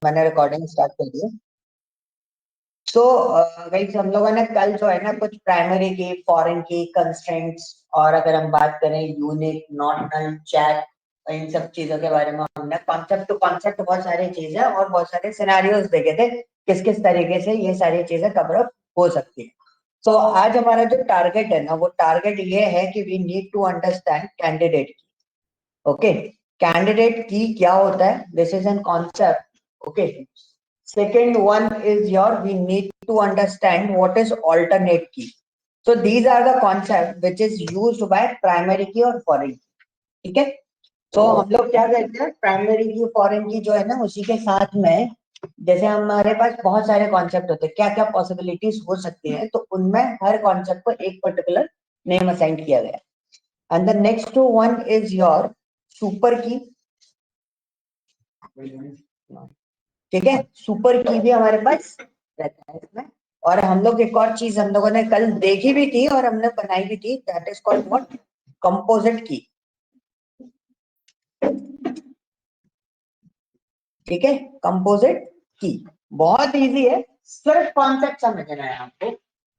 मैंने recording start कर दी। So guys, हम लोगों ने कल जो है ना कुछ प्राइमरी की, फॉरेन की कंस्ट्रेंट्स, और अगर हम बात करें यूनिक, नॉट नल, चैट, इन सब चीजों के बारे में हमने कॉन्सेप्ट टू कॉन्सेप्ट बहुत सारी चीजें और बहुत सारे सिनेरियोज देखे थे, किस किस तरीके से ये सारी चीजें कवर अप हो सकती है। सो आज हमारा जो टारगेट है ना, वो टारगेट ये है कि we need to understand candidate. Okay, candidate की क्या होता है, this is an concept. Okay, second one is your we need to understand what is alternate key. So these are the concept which is used by primary key और foreign key. ठीक है, तो हम लोग क्या करते हैं, प्राइमरी की फॉरेन की जो है ना उसी के साथ में जैसे हमारे पास बहुत सारे कॉन्सेप्ट होते हैं, क्या क्या पॉसिबिलिटीज हो सकती है, तो उनमें हर कॉन्सेप्ट को एक पर्टिकुलर नेम असाइन किया गया। And the next one is your super की। ठीक है, सुपर की भी हमारे पास रहता है इसमें। और हम लोग एक और चीज हम लोगों ने कल देखी भी थी और हमने बनाई भी थी, that is called what, composite की। ठीक है, कंपोजिट की बहुत इजी है, सिर्फ कॉन्सेप्ट समझना है आपको।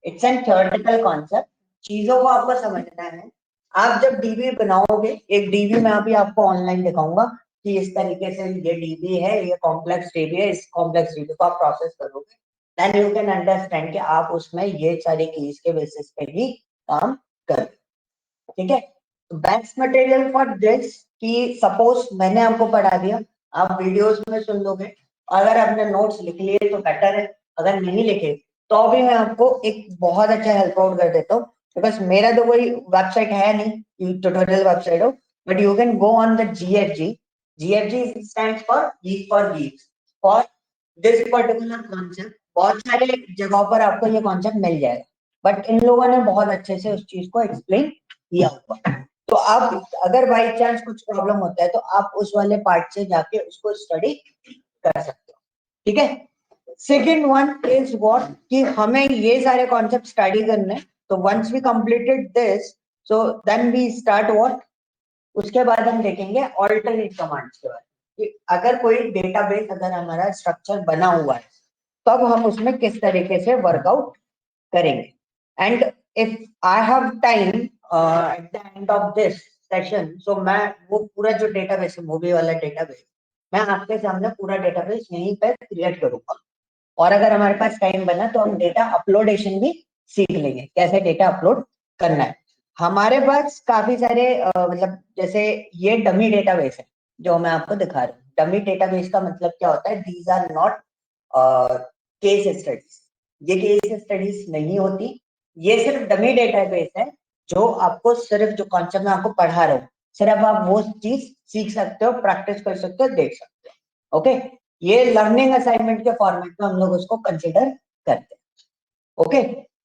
इट्स एन थ्योरेटिकल कॉन्सेप्ट, चीजों को आपको समझना है। आप जब डीबी बनाओगे, एक डीबी मैं अभी आपको ऑनलाइन दिखाऊंगा कि इस तरीके से ये डीबी है, ये कॉम्प्लेक्स डीबी है, इस कॉम्प्लेक्स डीबी को आप प्रोसेस करोगे, देन यू कैन अंडरस्टैंड कि आप उसमें ये सारी कीज के बेसिस पे ही काम कर। ठीक है, तो बेस्ट मटेरियल फॉर दिस कि सपोज मैंने आपको पढ़ा दिया, आप वीडियोस में सुन लोगे, अगर आपने नोट्स लिख लिए तो बेटर है, अगर नहीं लिखे तो भी मैं आपको एक बहुत अच्छा हेल्प आउट कर देता हूँ। बिकॉज मेरा तो कोई वेबसाइट है नहीं, ट्यूटोरियल वेबसाइट हो, but you can go on the GFG. GFG stands for geek for Geeks, for this particular concept. बहुत सारे जगहों पर आपको ये कॉन्सेप्ट मिल जाएगा, बट इन लोगों ने बहुत अच्छे से उस चीज को एक्सप्लेन किया हुआ। तो आप अगर बाई चांस कुछ प्रॉब्लम होता है तो आप उस वाले पार्ट से जाके उसको स्टडी कर सकते हो। ठीक है, सेकेंड वन इज व्हाट कि हमें ये सारे कॉन्सेप्ट स्टडी करने हैं। तो once we completed this, so then we start what, उसके बाद हम देखेंगे ऑल्टरनेट कमांड्स के बारे में कि अगर कोई डेटाबेस, अगर हमारा स्ट्रक्चर बना हुआ है, तब हम उसमें किस तरीके से वर्कआउट करेंगे। And if I have time at the end of this session, so मैं वो पूरा जो डेटाबेस है, मूवी वाला डेटाबेस, मैं आपके सामने पूरा डेटाबेस यहीं पे क्रिएट करूंगा। और अगर हमारे पास टाइम बना तो हम डेटा अपलोडेशन भी सीख लेंगे, कैसे डेटा अपलोड करना है। हमारे पास काफी सारे मतलब जैसे ये डमी डेटाबेस है जो मैं आपको दिखा रहा हूँ। डमी डेटाबेस का मतलब क्या होता है, these are not case studies, ये केस स्टडीज नहीं होती, ये सिर्फ डमी डेटाबेस है जो आपको सिर्फ जो कॉन्सेप्ट मैं आपको पढ़ा रहा हूँ, सिर्फ आप वो चीज सीख सकते हो, प्रैक्टिस कर सकते हो, देख सकते हो। ओके, ये लर्निंग असाइनमेंट के फॉर्मेट में हम लोग उसको कंसिडर करते हैं। Okay,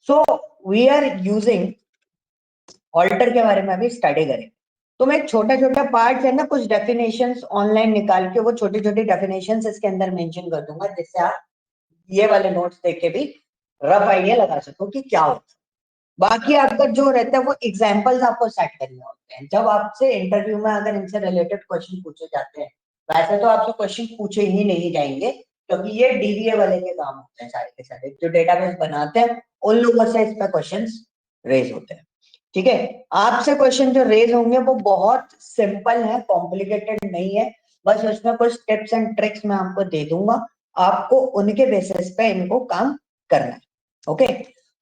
so we are using alter के बारे में अभी स्टडी करें। तो मैं छोटा छोटा पार्ट है ना, कुछ डेफिनेशंस ऑनलाइन निकाल के वो छोटी छोटी डेफिनेशंस इसके अंदर मेंशन कर दूंगा, जिससे आप ये वाले नोट्स देख के भी रफ आइडिया लगा सको कि क्या होता है। बाकी आपका जो रहता है वो एग्जांपल्स आपको सेट करने होते हैं जब आपसे इंटरव्यू में अगर इनसे रिलेटेड क्वेश्चन पूछे जाते हैं। वैसे तो आपसे क्वेश्चन पूछे ही नहीं जाएंगे, क्योंकि ये डीबीए वाले के काम होते हैं, सारे के सारे जो डेटाबेस बनाते हैं उन लोगों से इस पे क्वेश्चन रेज होते हैं। ठीक है, आपसे क्वेश्चन जो रेज होंगे वो बहुत सिंपल है, कॉम्प्लिकेटेड नहीं है, बस उसमें कुछ टिप्स एंड ट्रिक्स मैं आपको दे दूंगा, आपको उनके बेसिस पे इनको काम करना है। ओके,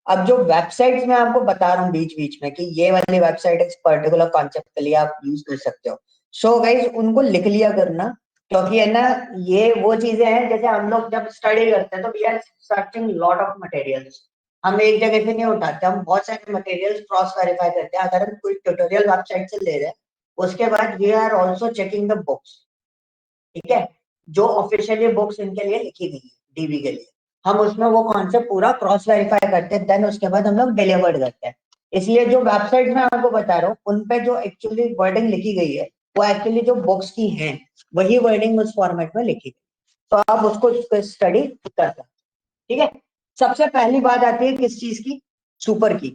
अब जो वेबसाइट्स मैं आपको बता रहा हूँ बीच बीच में कि ये वाली वेबसाइट इस पर्टिकुलर कॉन्सेप्ट के लिए आप यूज कर सकते हो, सो गाइस उनको लिख लिया करना, क्योंकि है ना ये वो चीजें हैं जैसे हम लोग जब स्टडी करते हैं तो we are searching lot of materials. हम एक जगह से नहीं उठाते, हम बहुत सारे मटेरियल्स क्रॉस वेरीफाई करते हैं। अगर हम कोई ट्यूटोरियल वेबसाइट से ले रहे हैं, उसके बाद we are also checking the books. ठीक है, जो ऑफिशियली बुक्स इनके लिए लिखी गई है डीबी के लिए, हम उसमें वो कॉन्सेप्ट पूरा क्रॉस वेरीफाई करते हैं, देन उसके बाद हम लोग डिलीवर्ड करते हैं। इसलिए जो वेबसाइट में आपको बता रहा हूँ उन पे जो एक्चुअली वर्डिंग लिखी गई है वो एक्चुअली जो बुक्स की है वही वर्डिंग उस फॉर्मेट में लिखी गई, तो आप उसको स्टडी कर सकते हैं। ठीक है, सबसे पहली बात आती है किस चीज की, सुपर की।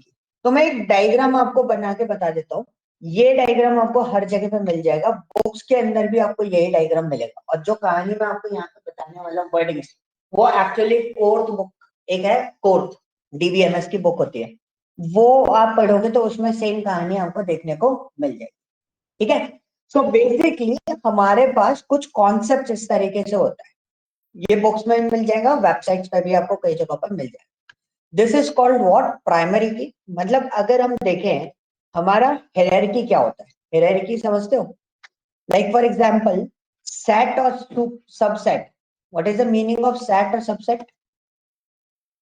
तो मैं एक डायग्राम आपको बना के बता देता हूँ ये डायग्राम आपको हर जगह पे मिल जाएगा, बुक्स के अंदर भी आपको यही डायग्राम मिलेगा। और जो कहानी मैं आपको यहाँ पे बताने वाला हूँ वर्डिंग्स, वो एक्चुअली फोर्थ बुक एक है, फोर्थ डीबीएमएस की बुक होती है, वो आप पढ़ोगे तो उसमें सेम कहानी आपको देखने को मिल जाएगी। ठीक है, सो बेसिकली हमारे पास कुछ कॉन्सेप्ट इस तरीके से होता है, ये बुक्स में मिल जाएगा, वेबसाइट्स पे भी आपको कई जगह पर मिल जाएगा। This is called what, primary की। मतलब अगर हम देखें हमारा हायरार्की क्या होता है, हायरार्की समझते हो? लाइक फॉर एग्जांपल सेट और subset, what is the meaning of set और सबसेट?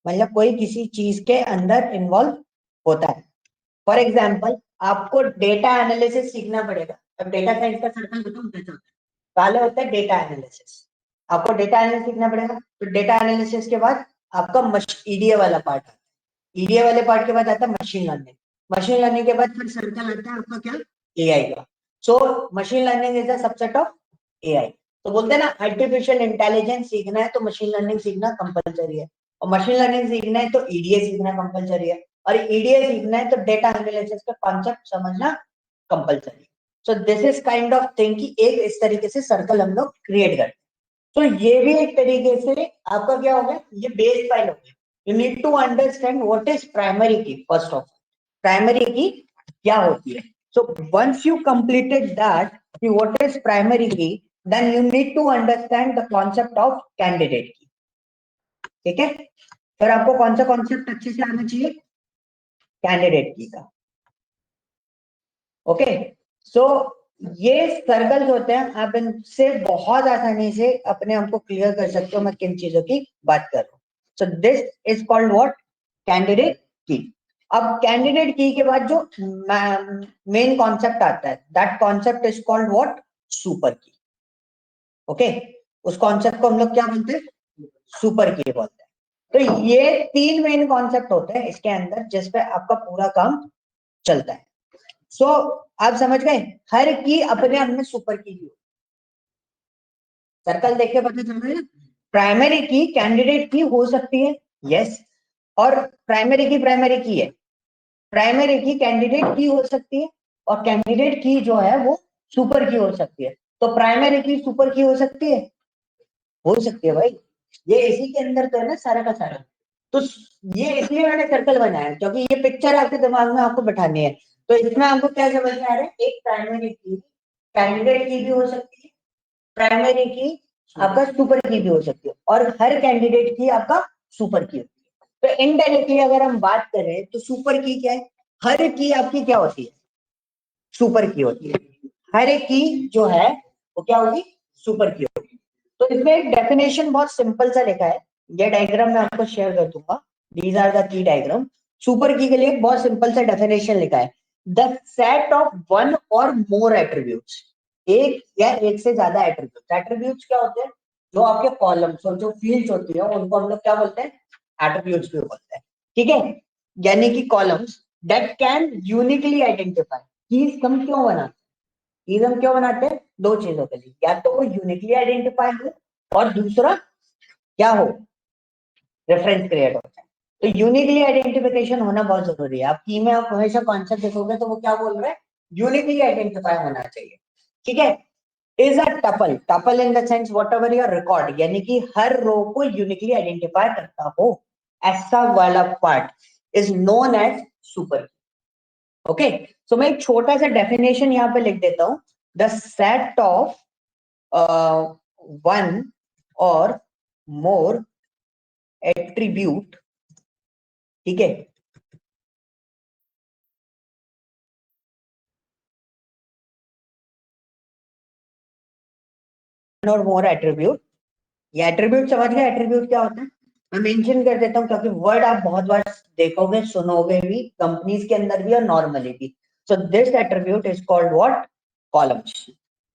मतलब कोई किसी चीज के अंदर इन्वॉल्व होता है। फॉर एग्जांपल आपको डेटा एनालिसिस सीखना पड़ेगा, अब डेटा साइंस का सर्कल बताऊं कैसे होता है। पहले होता है डेटा एनालिसिस, आपको डेटा एनालिसिस सीखना पड़ेगा। तो डेटा एनालिसिस के बाद आपका ईडीए वाला पार्ट आता है, ईडीए वाले पार्ट के बाद आता है मशीन लर्निंग, मशीन लर्निंग के बाद फिर सर्कल आता है आपका क्या, एआई का। So machine learning is a subset of AI. तो बोलते हैं ना आर्टिफिशियल इंटेलिजेंस सीखना है तो मशीन लर्निंग सीखना कंपलसरी है, और मशीन लर्निंग सीखना है तो ईडीए सीखना कंपलसरी है, और ईडीए सीखना है तो डेटा एनालिसिस का कॉन्सेप्ट समझना कंपलसरी है। So this is kind of thing कि एक इस तरीके से सर्कल हम लोग क्रिएट करते हैं। तो ये भी एक तरीके से आपका क्या हो गया, ये बेस फाइल हो गया। You need to understand what is primary key. First of primary key क्या होती है। So once you completed that कि what is primary key, then you need to understand the concept of candidate key. ठीक है, फिर आपको कौन सा कॉन्सेप्ट अच्छे से आना चाहिए, कैंडिडेट की का। ओके, सो ये सर्कल्स होते हैं, आप इनसे बहुत आसानी से अपने आप को क्लियर कर सकते हो मैं किन चीजों की बात कर रहा हूँ। सो this is called what, candidate की। अब कैंडिडेट की के बाद जो मेन कॉन्सेप्ट आता है, that concept is called what, super की। ओके, उस कॉन्सेप्ट को हम लोग क्या बोलते हैं, सुपर की बोलते हैं। तो ये तीन मेन कॉन्सेप्ट होते हैं इसके अंदर जिसपे आपका पूरा काम चलता है। सो आप समझ गए, हर की अपने आप में सुपर की हो। सर्कल देख के पता चल रहा है ना, प्राइमरी की कैंडिडेट की हो सकती है, यस, और प्राइमरी की है, प्राइमरी की कैंडिडेट की हो सकती है, और कैंडिडेट की जो है वो सुपर की हो सकती है। तो प्राइमरी की सुपर की हो सकती है भाई, ये इसी के अंदर तो है ना सारा का सारा। तो ये इसलिए मैंने सर्कल बनाया क्योंकि ये पिक्चर आपके दिमाग में आपको बैठानी है। तो इसमें आपको क्या समझ में आ रहा है, एक प्राइमरी की कैंडिडेट की भी हो सकती है, प्राइमरी की आपका सुपर की भी हो सकती है, और हर कैंडिडेट की आपका सुपर की होती है। तो इनडायरेक्टली अगर हम बात करें तो सुपर की क्या है, हर की आपकी क्या होती है, सुपर की होती है। हर एक की जो है वो क्या होगी, सुपर की होगी। तो इसमें एक डेफिनेशन बहुत सिंपल सा लिखा है, ये डायग्राम मैं आपको शेयर कर दूंगा, these are the key diagram. Super key के लिए बहुत सिंपल सा डेफिनेशन लिखा है, द सेट ऑफ वन और मोर एट्रीब्यूट्स, एक या एक से ज्यादा एट्रीब्यूट्स। एट्रीब्यूट्स क्या होते हैं, जो आपके कॉलम्स और जो फील्ड्स होती है उनको हम लोग क्या बोलते हैं, एट्रीब्यूट्स भी बोलते हैं। ठीक है, यानी कि columns that can uniquely identify. Keys हम क्यों बनाते हैं, कीज हम क्यों बनाते हैं, दो चीजों के लिए, या तो वो यूनिकली आइडेंटिफाई हो, और दूसरा क्या हो, रेफरेंस क्रिएट होता है। तो यूनिकली आइडेंटिफिकेशन होना बहुत जरूरी है। आप की में आप हमेशा कॉन्सेप्ट देखोगे तो वो क्या बोल रहे हैं, यूनिकली आइडेंटिफाई होना चाहिए। ठीक है, is a tuple, tuple in the sense what ever your record, यानी कि हर रो को यूनिकली आइडेंटिफाई करता हो, ऐसा वाला part is known as super. Okay, so मैं एक छोटा सा डेफिनेशन यहाँ पे लिख देता हूं, द सेट ऑफ वन और मोर एट्रीब्यूट। ठीक है, और मोर एट्रीब्यूट, ये एट्रीब्यूट समझ गए, एट्रीब्यूट क्या होता है, मैं मेंशन कर देता हूँ क्योंकि वर्ड आप बहुत बार देखोगे सुनोगे भी, कंपनीज के अंदर भी और नॉर्मली भी। So this attribute is called what, columns.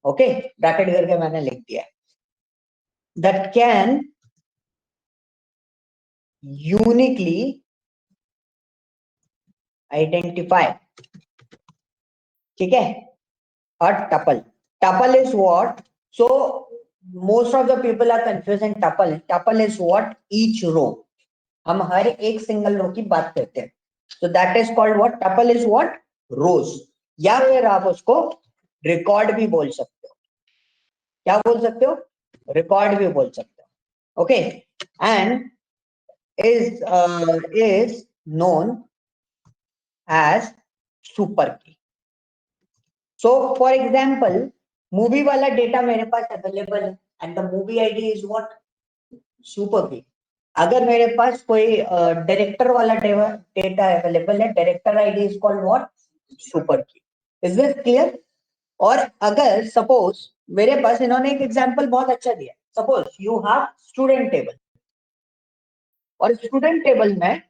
Okay, bracket करके मैंने लिख दिया, दैट कैन यूनिकली आइडेंटिफाई। ठीक है, a tuple. Tuple is what? So most of the people are confused in tuple. Tuple is what? Each row. हम हर एक single row की बात करते हैं. So that is called what? Tuple is what? Rows. या फिर आप उसको रिकॉर्ड भी बोल सकते हो। क्या बोल सकते हो? रिकॉर्ड भी बोल सकते हो। Okay, and is known as super key. So for example, movie वाला डेटा मेरे पास अवेलेबल है and the movie ID is what? Super key. अगर मेरे पास कोई डायरेक्टर वाला डेटा अवेलेबल है, director ID is called what? Super key. Is this clear? और अगर सपोज मेरे पास, इन्होंने एक एग्जांपल बहुत अच्छा दिया, suppose you have student table, और स्टूडेंट टेबल में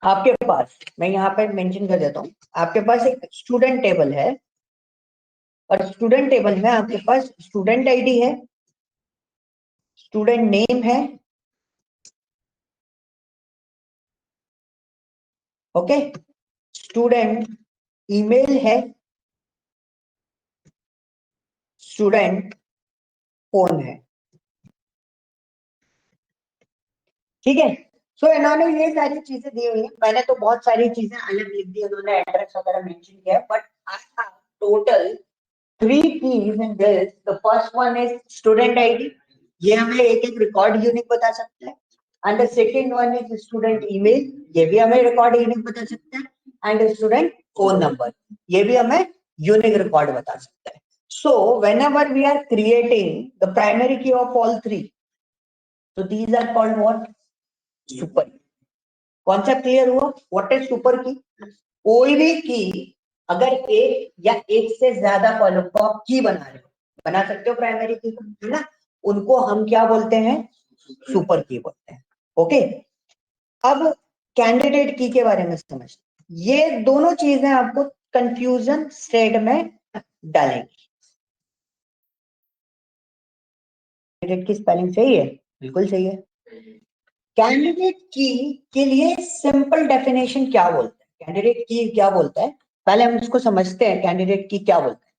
आपके पास, मैं यहाँ पे मेंशन कर देता हूँ, आपके पास एक स्टूडेंट टेबल है और स्टूडेंट टेबल में आपके पास स्टूडेंट आईडी है, स्टूडेंट नेम है, ओके, स्टूडेंट ईमेल है, स्टूडेंट फोन है। ठीक है, सो इन्होंने ये सारी चीजें दी हुई है, मैंने तो बहुत सारी चीजें अलग लिख दी, उन्होंने एड्रेस वगैरह मेंशन किया है, but I have total 3 keys in this. The first one is student ID. ये हमें एक एक रिकॉर्ड यूनिक बता सकता है। And the second one is student email, ये भी हमें रिकॉर्ड यूनिक बता सकता है। एंड स्टूडेंट फोन नंबर, ये भी हमें यूनिक रिकॉर्ड बता सकता है। सो whenever we are creating the primary key of all three, so these are called what? Super key. Concept clear हुआ? व्हाट इज सुपर की? कोई भी की अगर एक या एक से ज्यादा कॉलम को आप की बना रहे हो, बना सकते हो प्राइमरी की को, है ना, उनको हम क्या बोलते हैं? सुपर की बोलते हैं। ओके, अब कैंडिडेट की के बारे में समझते, ये दोनों चीजें आपको कंफ्यूजन स्टेट में डालेंगी। कैंडिडेट की स्पेलिंग सही है? बिल्कुल सही है। कैंडिडेट की के लिए सिंपल डेफिनेशन क्या बोलते हैं, कैंडिडेट की क्या बोलता है, पहले हम इसको समझते हैं। कैंडिडेट की क्या बोलता है?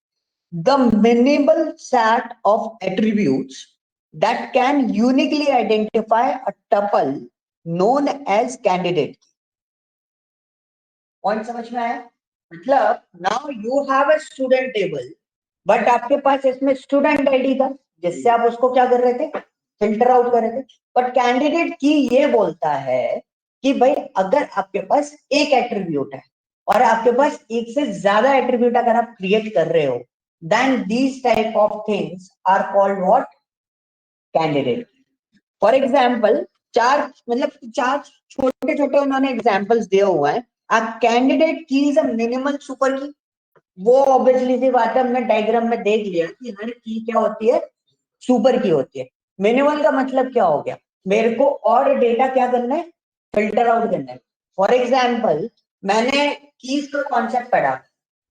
The minimal set of attributes that can uniquely identify a tuple known as candidate. Point समझ में आया? मतलब now you have a student table, but आपके पास इसमें स्टूडेंट आईडी था, जिससे आप उसको क्या कर रहे थे? फिल्टर आउट कर रहे थे। बट कैंडिडेट की ये बोलता है कि भाई अगर आपके पास एक एट्रीब्यूट है और आपके पास एक से ज्यादा एट्रीब्यूट अगर आप क्रिएट कर रहे हो, then these type of things are called what? Candidate. For example, चार, मतलब चार छोटे छोटे उन्होंने एग्जाम्पल्स दिए हुए हैं। आ कैंडिडेट की इज अ मिनिमल सुपर की, वो ऑब्वियसली सी बात है, हमने डायग्राम में देख लिया कि हर की क्या होती है? सुपर की होती है। मिनिमल का मतलब क्या हो गया? मेरे को और डेटा क्या करना है? फिल्टर आउट करना है। फॉर एग्जाम्पल, मैंने कीज का कॉन्सेप्ट पढ़ा,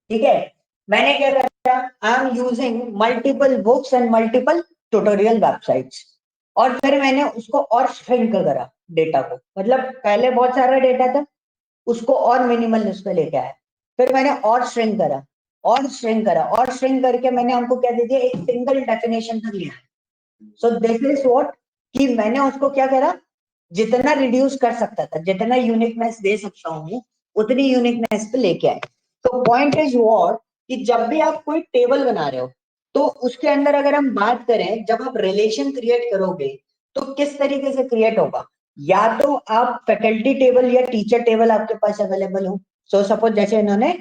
ठीक है, मैंने क्या करा? I am using multiple books and multiple tutorial websites, और फिर मैंने उसको और श्रिंक करा डेटा को, मतलब पहले बहुत सारा डेटा था, उसको और मिनिमल लिस्ट पे लेके आया, फिर मैंने और श्रिंक करा और श्रिंक करा और श्रिंक करके मैंने हमको क्या दे दिया? एक सिंगल डेफिनेशन तक लिया। सो दिस इज व्हाट, कि मैंने उसको क्या करा? जितना रिड्यूस कर सकता था, जितना यूनिकनेस दे सकता हूँ, उतनी यूनिकनेस पे लेके आए। तो पॉइंट इज व्हाट, कि जब भी आप कोई टेबल बना रहे हो, तो उसके अंदर अगर हम बात करें, जब आप रिलेशन क्रिएट करोगे तो किस तरीके से क्रिएट होगा? या तो आप फैकल्टी टेबल या टीचर टेबल आपके पास अवेलेबल हो। सो सपोज जैसे इन्होंने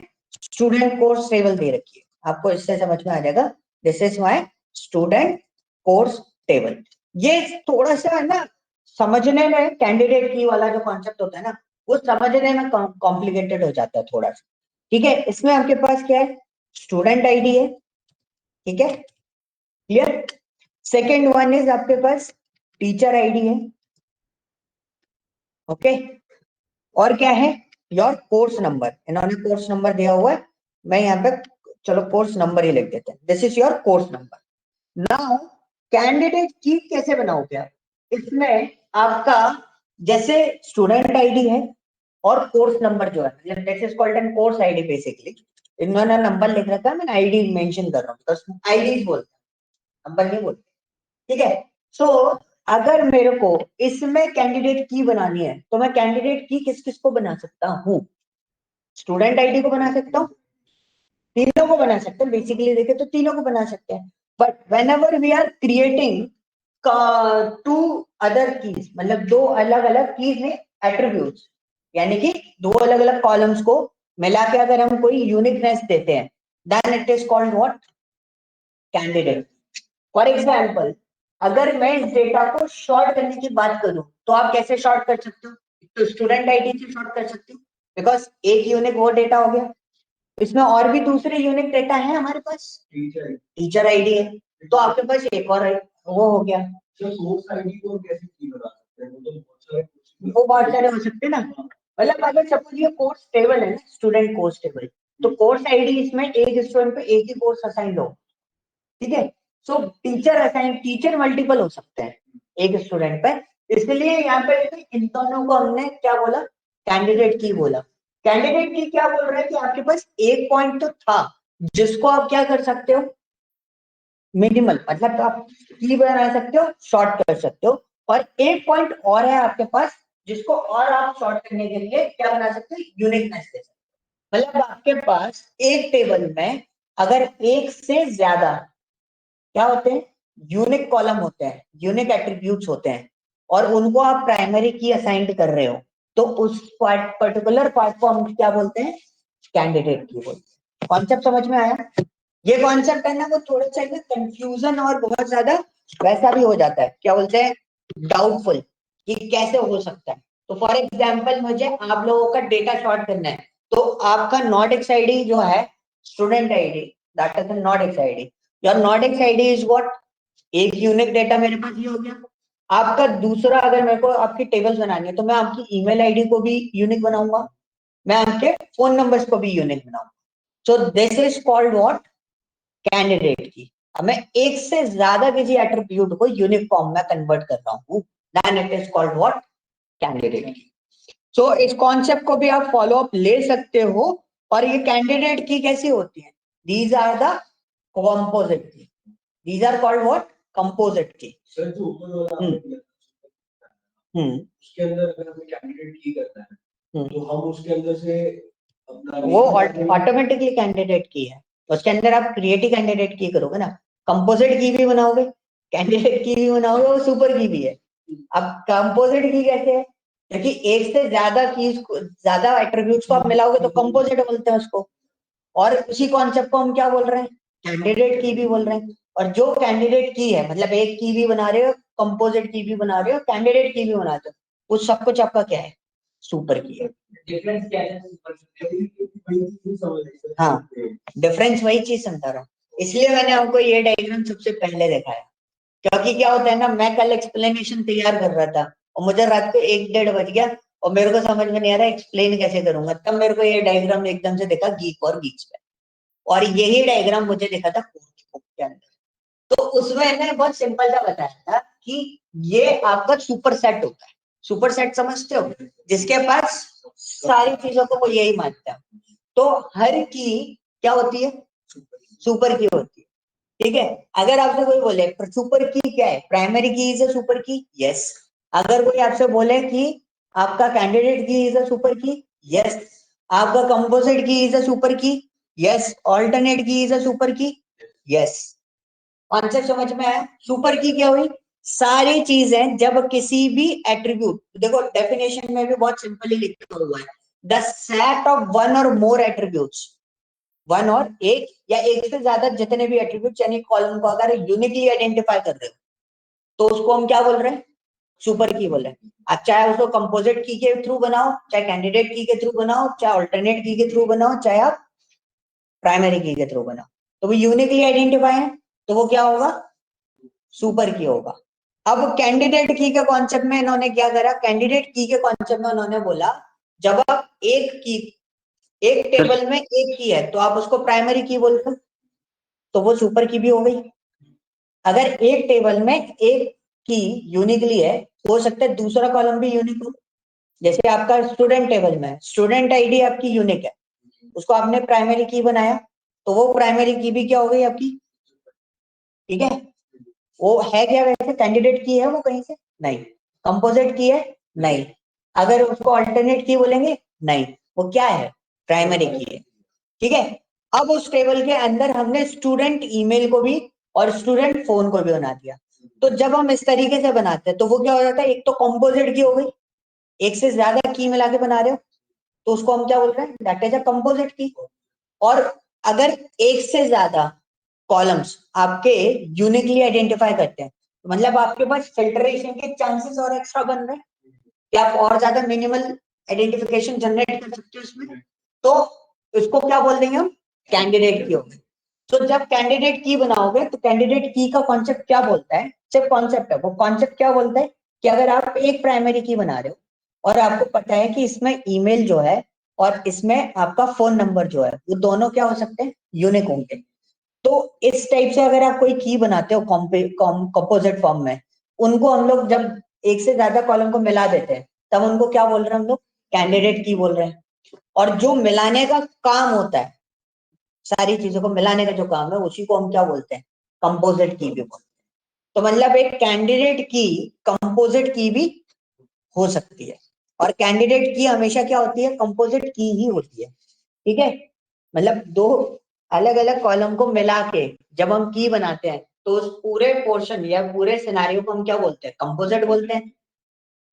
स्टूडेंट कोर्स टेबल दे रखी है, आपको इससे समझ में आ जाएगा, this is my student course table. ये थोड़ा सा है ना, समझने में कैंडिडेट की वाला जो कॉन्सेप्ट होता है ना, वो समझने में कॉम्प्लिकेटेड हो जाता है थोड़ा सा। ठीक है, इसमें आपके पास क्या है? स्टूडेंट आईडी है, ठीक है, क्लियर। सेकेंड वन इज आपके पास टीचर आईडी है, ओके, और क्या है? योर कोर्स नंबर, इन्होंने कोर्स नंबर दिया हुआ है, मैं यहाँ पे चलो कोर्स नंबर ही लिख देते हैं, this is your course number. Now candidate की कैसे बनाओगे आप? इसमें आपका जैसे स्टूडेंट आईडी है और कोर्स नंबर जो है, this is called an course ID basically, इन्होंने नंबर लिख रखा है, मैं आईडी मेंशन कर रहा हूँ, तो आईडी बोलते हैं, नंबर नहीं बोलते। ठीक है, सो अगर मेरे को इसमें कैंडिडेट की बनानी है, तो मैं कैंडिडेट की किस किस को बना सकता हूँ? स्टूडेंट आईडी को बना सकता हूँ, तीनों को बना सकते हैं, बेसिकली देखे तो तीनों को बना सकते हैं, but whenever we are creating two other keys, मतलब दो अलग अलग कीज में एट्रीब्यूट्स, यानी कि दो अलग अलग कॉलम्स को मिला के अगर हम कोई यूनिकनेस देते हैं, then it is called what, candidate. For example, अगर मैं इस डेटा को शॉर्ट करने की बात करूं तो आप कैसे शॉर्ट कर सकते हो? तो स्टूडेंट आईडी से शॉर्ट कर सकते हो, बिकॉज एक यूनिक वो डेटा हो गया। इसमें और भी दूसरे यूनिक डेटा है हमारे पास, टीचर आईडी है, तो आपके पास एक और वो हो गया। सोर्स आईडी को कैसे की बना सकते हैं? वो बहुत सारे हो सकते हैं ना, मतलब अगर सपोज ये कोर्स टेबल है ना, स्टूडेंट कोर्स टेबल, तो कोर्स आईडी इसमें एक स्टूडेंट पे एक ही कोर्स असाइन हो, ठीक है। सो टीचर असाइन, टीचर मल्टीपल हो सकते हैं एक स्टूडेंट पे, इसलिए यहाँ पे इन दोनों को हमने क्या बोला, कैंडिडेट की बोला। कैंडिडेट की क्या बोल रहा है कि आपके पास एक पॉइंट तो था जिसको आप क्या कर सकते हो, मिनिमल, मतलब आप की बना सकते हो, शॉर्ट कर सकते हो, और एक पॉइंट और है आपके पास जिसको और आप शॉर्ट करने के लिए क्या बना सकते हो, यूनिकनेस दे सकते हो। मतलब आपके पास एक टेबल में अगर एक से ज्यादा क्या होते हैं, यूनिक कॉलम होते हैं, यूनिक एट्रीब्यूट्स होते हैं, और उनको आप प्राइमरी की असाइंड कर रहे हो, तो उस पर्टिकुलर पार्ट को हम क्या बोलते हैं, कैंडिडेट की बोलते हैं। कॉन्सेप्ट समझ में आया? ये कॉन्सेप्ट है ना, वो थोड़ा सा ना कंफ्यूजन और बहुत ज्यादा वैसा भी हो जाता है, क्या बोलते हैं, डाउटफुल, कि कैसे हो सकता है। तो फॉर एग्जाम्पल मुझे आप लोगों का डेटा शॉर्ट करना है, तो आपका नॉट एक्स आईडी जो है, student ID, that is not x ID, your not x ID is what, एक यूनिक डेटा मेरे पास ये हो गया। आपका दूसरा, अगर मेरे को आपकी टेबल्स बनानी है तो मैं आपकी ईमेल आईडी को भी यूनिक बनाऊंगा, मैं आपके फोन नंबर्स को भी यूनिक बनाऊंगा। सो this is called what, candidate की। अब मैं एक से ज्यादा किसी एट्रीब्यूट को यूनिक फॉर्म में कन्वर्ट कर रहा हूँ, then it is called what, candidate key. So इस कॉन्सेप्ट को भी आप फॉलो अप ले सकते हो। और ये कैंडिडेट की कैसी होती है, these are the composite key, these are called what, composite key. Sir जो ऊपर वाला उसके अंदर अगर हमें कैंडिडेट की करना है तो हम उसके अंदर से अपना वो ऑटोमेटिकली कैंडिडेट की है, उसके अंदर आप क्रिएटिव कैंडिडेट की करोगे ना, कंपोजिट की भी बनाओगे, कैंडिडेट की भी बनाओगे, वो सुपर की भी है। अब कंपोजिट की कैसे है, क्योंकि एक से ज्यादा कीज, ज्यादा एट्रीब्यूट्स को आप मिलाओगे तो कंपोजिट बोलते हैं उसको। और उसी कॉन्सेप्ट को हम क्या बोल रहे हैं, कैंडिडेट की भी बोल रहे हैं। और जो कैंडिडेट की है, मतलब एक की भी बना रहे हो, कंपोजिट की भी बना रहे हो, कैंडिडेट की भी बनाते हो, वो सब कुछ आपका क्या है, सुपर की है। डिफरेंस क्या है? हाँ, डिफरेंस वही चीज समझा रहा हूँ, इसलिए मैंने आपको ये डायग्राम सबसे पहले दिखाया। क्योंकि क्या होता है ना, मैं कल एक्सप्लेनेशन तैयार कर रहा था और मुझे रात को 1-1:30 बज गया और मेरे को समझ में नहीं आ रहा एक्सप्लेन कैसे करूंगा, तब मेरे को ये डायग्राम एकदम से दिखा गीक और गीक्स पे, और यही डायग्राम मुझे दिखा था कोर्स के अंदर। तो उसमें मैंने बहुत सिंपल सा बताया था कि ये आपका सुपर सेट होता है। सुपर सेट समझते हो, जिसके पास सारी चीजों को वो यही मानता है। तो हर की क्या होती है, सुपर की होती है, ठीक है। अगर आपसे कोई बोले सुपर की क्या है, प्राइमरी की इज अ सुपर की, यस। अगर कोई आपसे बोले कि आपका कैंडिडेट की इज अ सुपर की, यस। आपका composite key is a super की, यस। ऑल्टरनेट की इज अ सुपर की, यस। कॉन्सेप्ट समझ में आया? सुपर की क्या हुई, सारी चीजें जब किसी भी एट्रीब्यूट, देखो डेफिनेशन में भी बहुत सिंपली लिखा हुआ है, द सेट ऑफ वन और मोर एट्रीब्यूट्स, वन और एक या एक से ज्यादा जितने भी एट्रीब्यूट यानी कॉलम को अगर यूनिकली आइडेंटिफाई कर रहे हो तो उसको हम क्या बोल रहे हैं, सुपर की बोल रहे हैं। आप चाहे उसको कंपोजिट की के थ्रू बनाओ, चाहे कैंडिडेट की के थ्रू बनाओ, चाहे ऑल्टरनेट की के थ्रू बनाओ, चाहे आप प्राइमरी की के थ्रू बनाओ, तो वो यूनिकली आइडेंटिफाई है, तो वो क्या होगा, सुपर की होगा। अब कैंडिडेट की के कॉन्सेप्ट में इन्होंने क्या करा, कैंडिडेट की के कॉन्सेप्ट में उन्होंने बोला जब आप एक की, एक टेबल में एक की है तो आप उसको प्राइमरी की बोलते हो, तो वो सुपर की भी हो गई। अगर एक टेबल में एक की यूनिकली है, हो सकता है दूसरा कॉलम भी यूनिक हो। जैसे आपका स्टूडेंट टेबल में स्टूडेंट आईडी आपकी यूनिक है, उसको आपने प्राइमरी की बनाया, तो वो प्राइमरी की भी क्या हो गई आपकी, ठीक है। वो है क्या, वैसे कैंडिडेट की है वो कहीं से नहीं, कंपोजिट की है नहीं, अगर उसको अल्टरनेट की बोलेंगे नहीं, वो क्या है, प्राइमरी की है, ठीक है। अब उस टेबल के अंदर हमने स्टूडेंट ईमेल को भी और स्टूडेंट फोन को भी बना दिया। तो जब हम इस तरीके से बनाते हैं तो वो क्या हो जाता है, एक तो कंपोजिट की हो गई, एक से ज्यादा की मिला के बना रहे हो तो उसको हम क्या बोल रहे हैं, that is a composite key. और अगर एक से ज्यादा कॉलम्स आपके यूनिकली आइडेंटिफाई करते हैं तो मतलब आपके पास फिल्टरेशन के चांसेस और एक्स्ट्रा बन रहे हैं कि आप और ज्यादा मिनिमल आइडेंटिफिकेशन जनरेट कर सकते हो इसमें। तो इसको क्या बोल देंगे हम, कैंडिडेट की होगी। तो जब कैंडिडेट की बनाओगे तो कैंडिडेट की का कॉन्सेप्ट क्या बोलता है, सिर्फ कॉन्सेप्ट है, वो कॉन्सेप्ट क्या बोलता है कि अगर आप एक प्राइमरी की बना रहे हो और आपको पता है कि इसमें ईमेल जो है और इसमें आपका फोन नंबर जो है वो दोनों क्या हो सकते हैं, यूनिक होंगे। तो इस टाइप से अगर आप कोई की बनाते हो कंपोजिट फॉर्म में, उनको हम लोग जब एक से ज्यादा कॉलम को मिला देते हैं तब उनको क्या बोल रहे हैं हम लोग, कैंडिडेट की बोल रहे हैं। और जो मिलाने का काम होता है, सारी चीजों को मिलाने का जो काम है उसी को हम क्या बोलते हैं, कंपोजिट की भी बोलते हैं। तो मतलब एक कैंडिडेट की कंपोजिट की भी हो सकती है, और कैंडिडेट की हमेशा क्या होती है, कंपोजिट की ही होती है। ठीक है, मतलब दो अलग अलग कॉलम को मिला के जब हम की बनाते हैं तो उस पूरे पोर्शन या पूरे सिनारियो को हम क्या बोलते हैं, कंपोजिट बोलते हैं।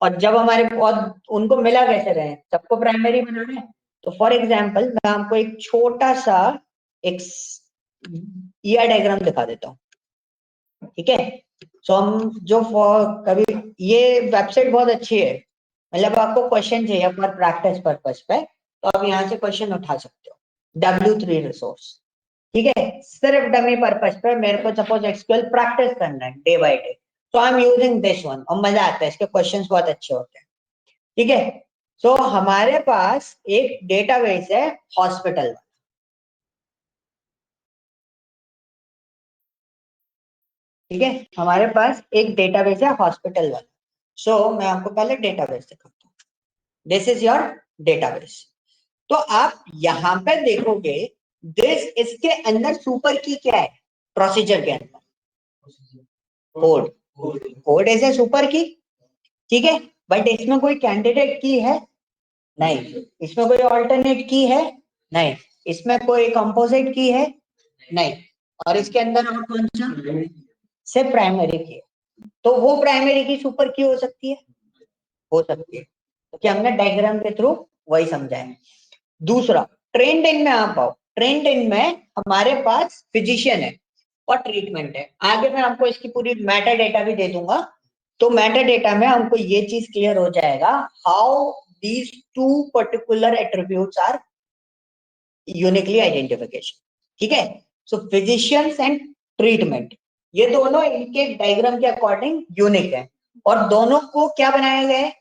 और जब हमारे और उनको मिला कैसे रहे, सबको प्राइमरी बना रहे हैं। तो फॉर एग्जाम्पल मैं आपको एक छोटा सा एक ईआर डायग्राम दिखा देता हूँ। ठीक है, सो हम जो कभी, ये वेबसाइट बहुत अच्छी है, मतलब आपको क्वेश्चन चाहिए फॉर प्रैक्टिस पर्पस पे तो आप यहाँ से क्वेश्चन उठा सकते हो, W3 रिसोर्स। ठीक है, सिर्फ डमी पर्पस पे मेरे को सपोज एक्सक्यूएल प्रैक्टिस करना है डे बाय डे, तो I am using this one और मजा आता है, इसके क्वेश्चंस बहुत अच्छे होते हैं। ठीक है, सो हमारे पास एक डेटाबेस है हॉस्पिटल। ठीक है, हमारे पास एक डेटाबेस है हॉस्पिटल वाला। सो मैं आपको पहले डेटाबेस दिखाता हूँ, दिस इज योर डेटाबेस। तो आप यहाँ पे देखोगे दिस, इसके अंदर सुपर की क्या है, प्रोसीजर के अंदर code, code is a super की। ठीक है, बट इसमें कोई कैंडिडेट की है नहीं, इसमें कोई ऑल्टरनेट की है नहीं, इसमें कोई कंपोजिट की है नहीं, और इसके अंदर और कौन सा, सिर्फ प्राइमरी की है। तो वो प्राइमरी की सुपर की हो सकती है, क्योंकि हमने डायग्राम के थ्रू वही समझा है। दूसरा, ट्रेंड इन में आप आओ, ट्रेंड इन में हमारे पास फिजिशियन है और ट्रीटमेंट है। आगे मैं आपको इसकी पूरी मेटा डेटा भी दे दूंगा, तो मेटा डेटा में हमको ये चीज क्लियर हो जाएगा, how these two particular attributes are uniquely identification. ठीक है, सो फिजिशियंस एंड ट्रीटमेंट, ये दोनों इनके डायग्राम के अकॉर्डिंग यूनिक है, और दोनों को क्या बनाया गया है,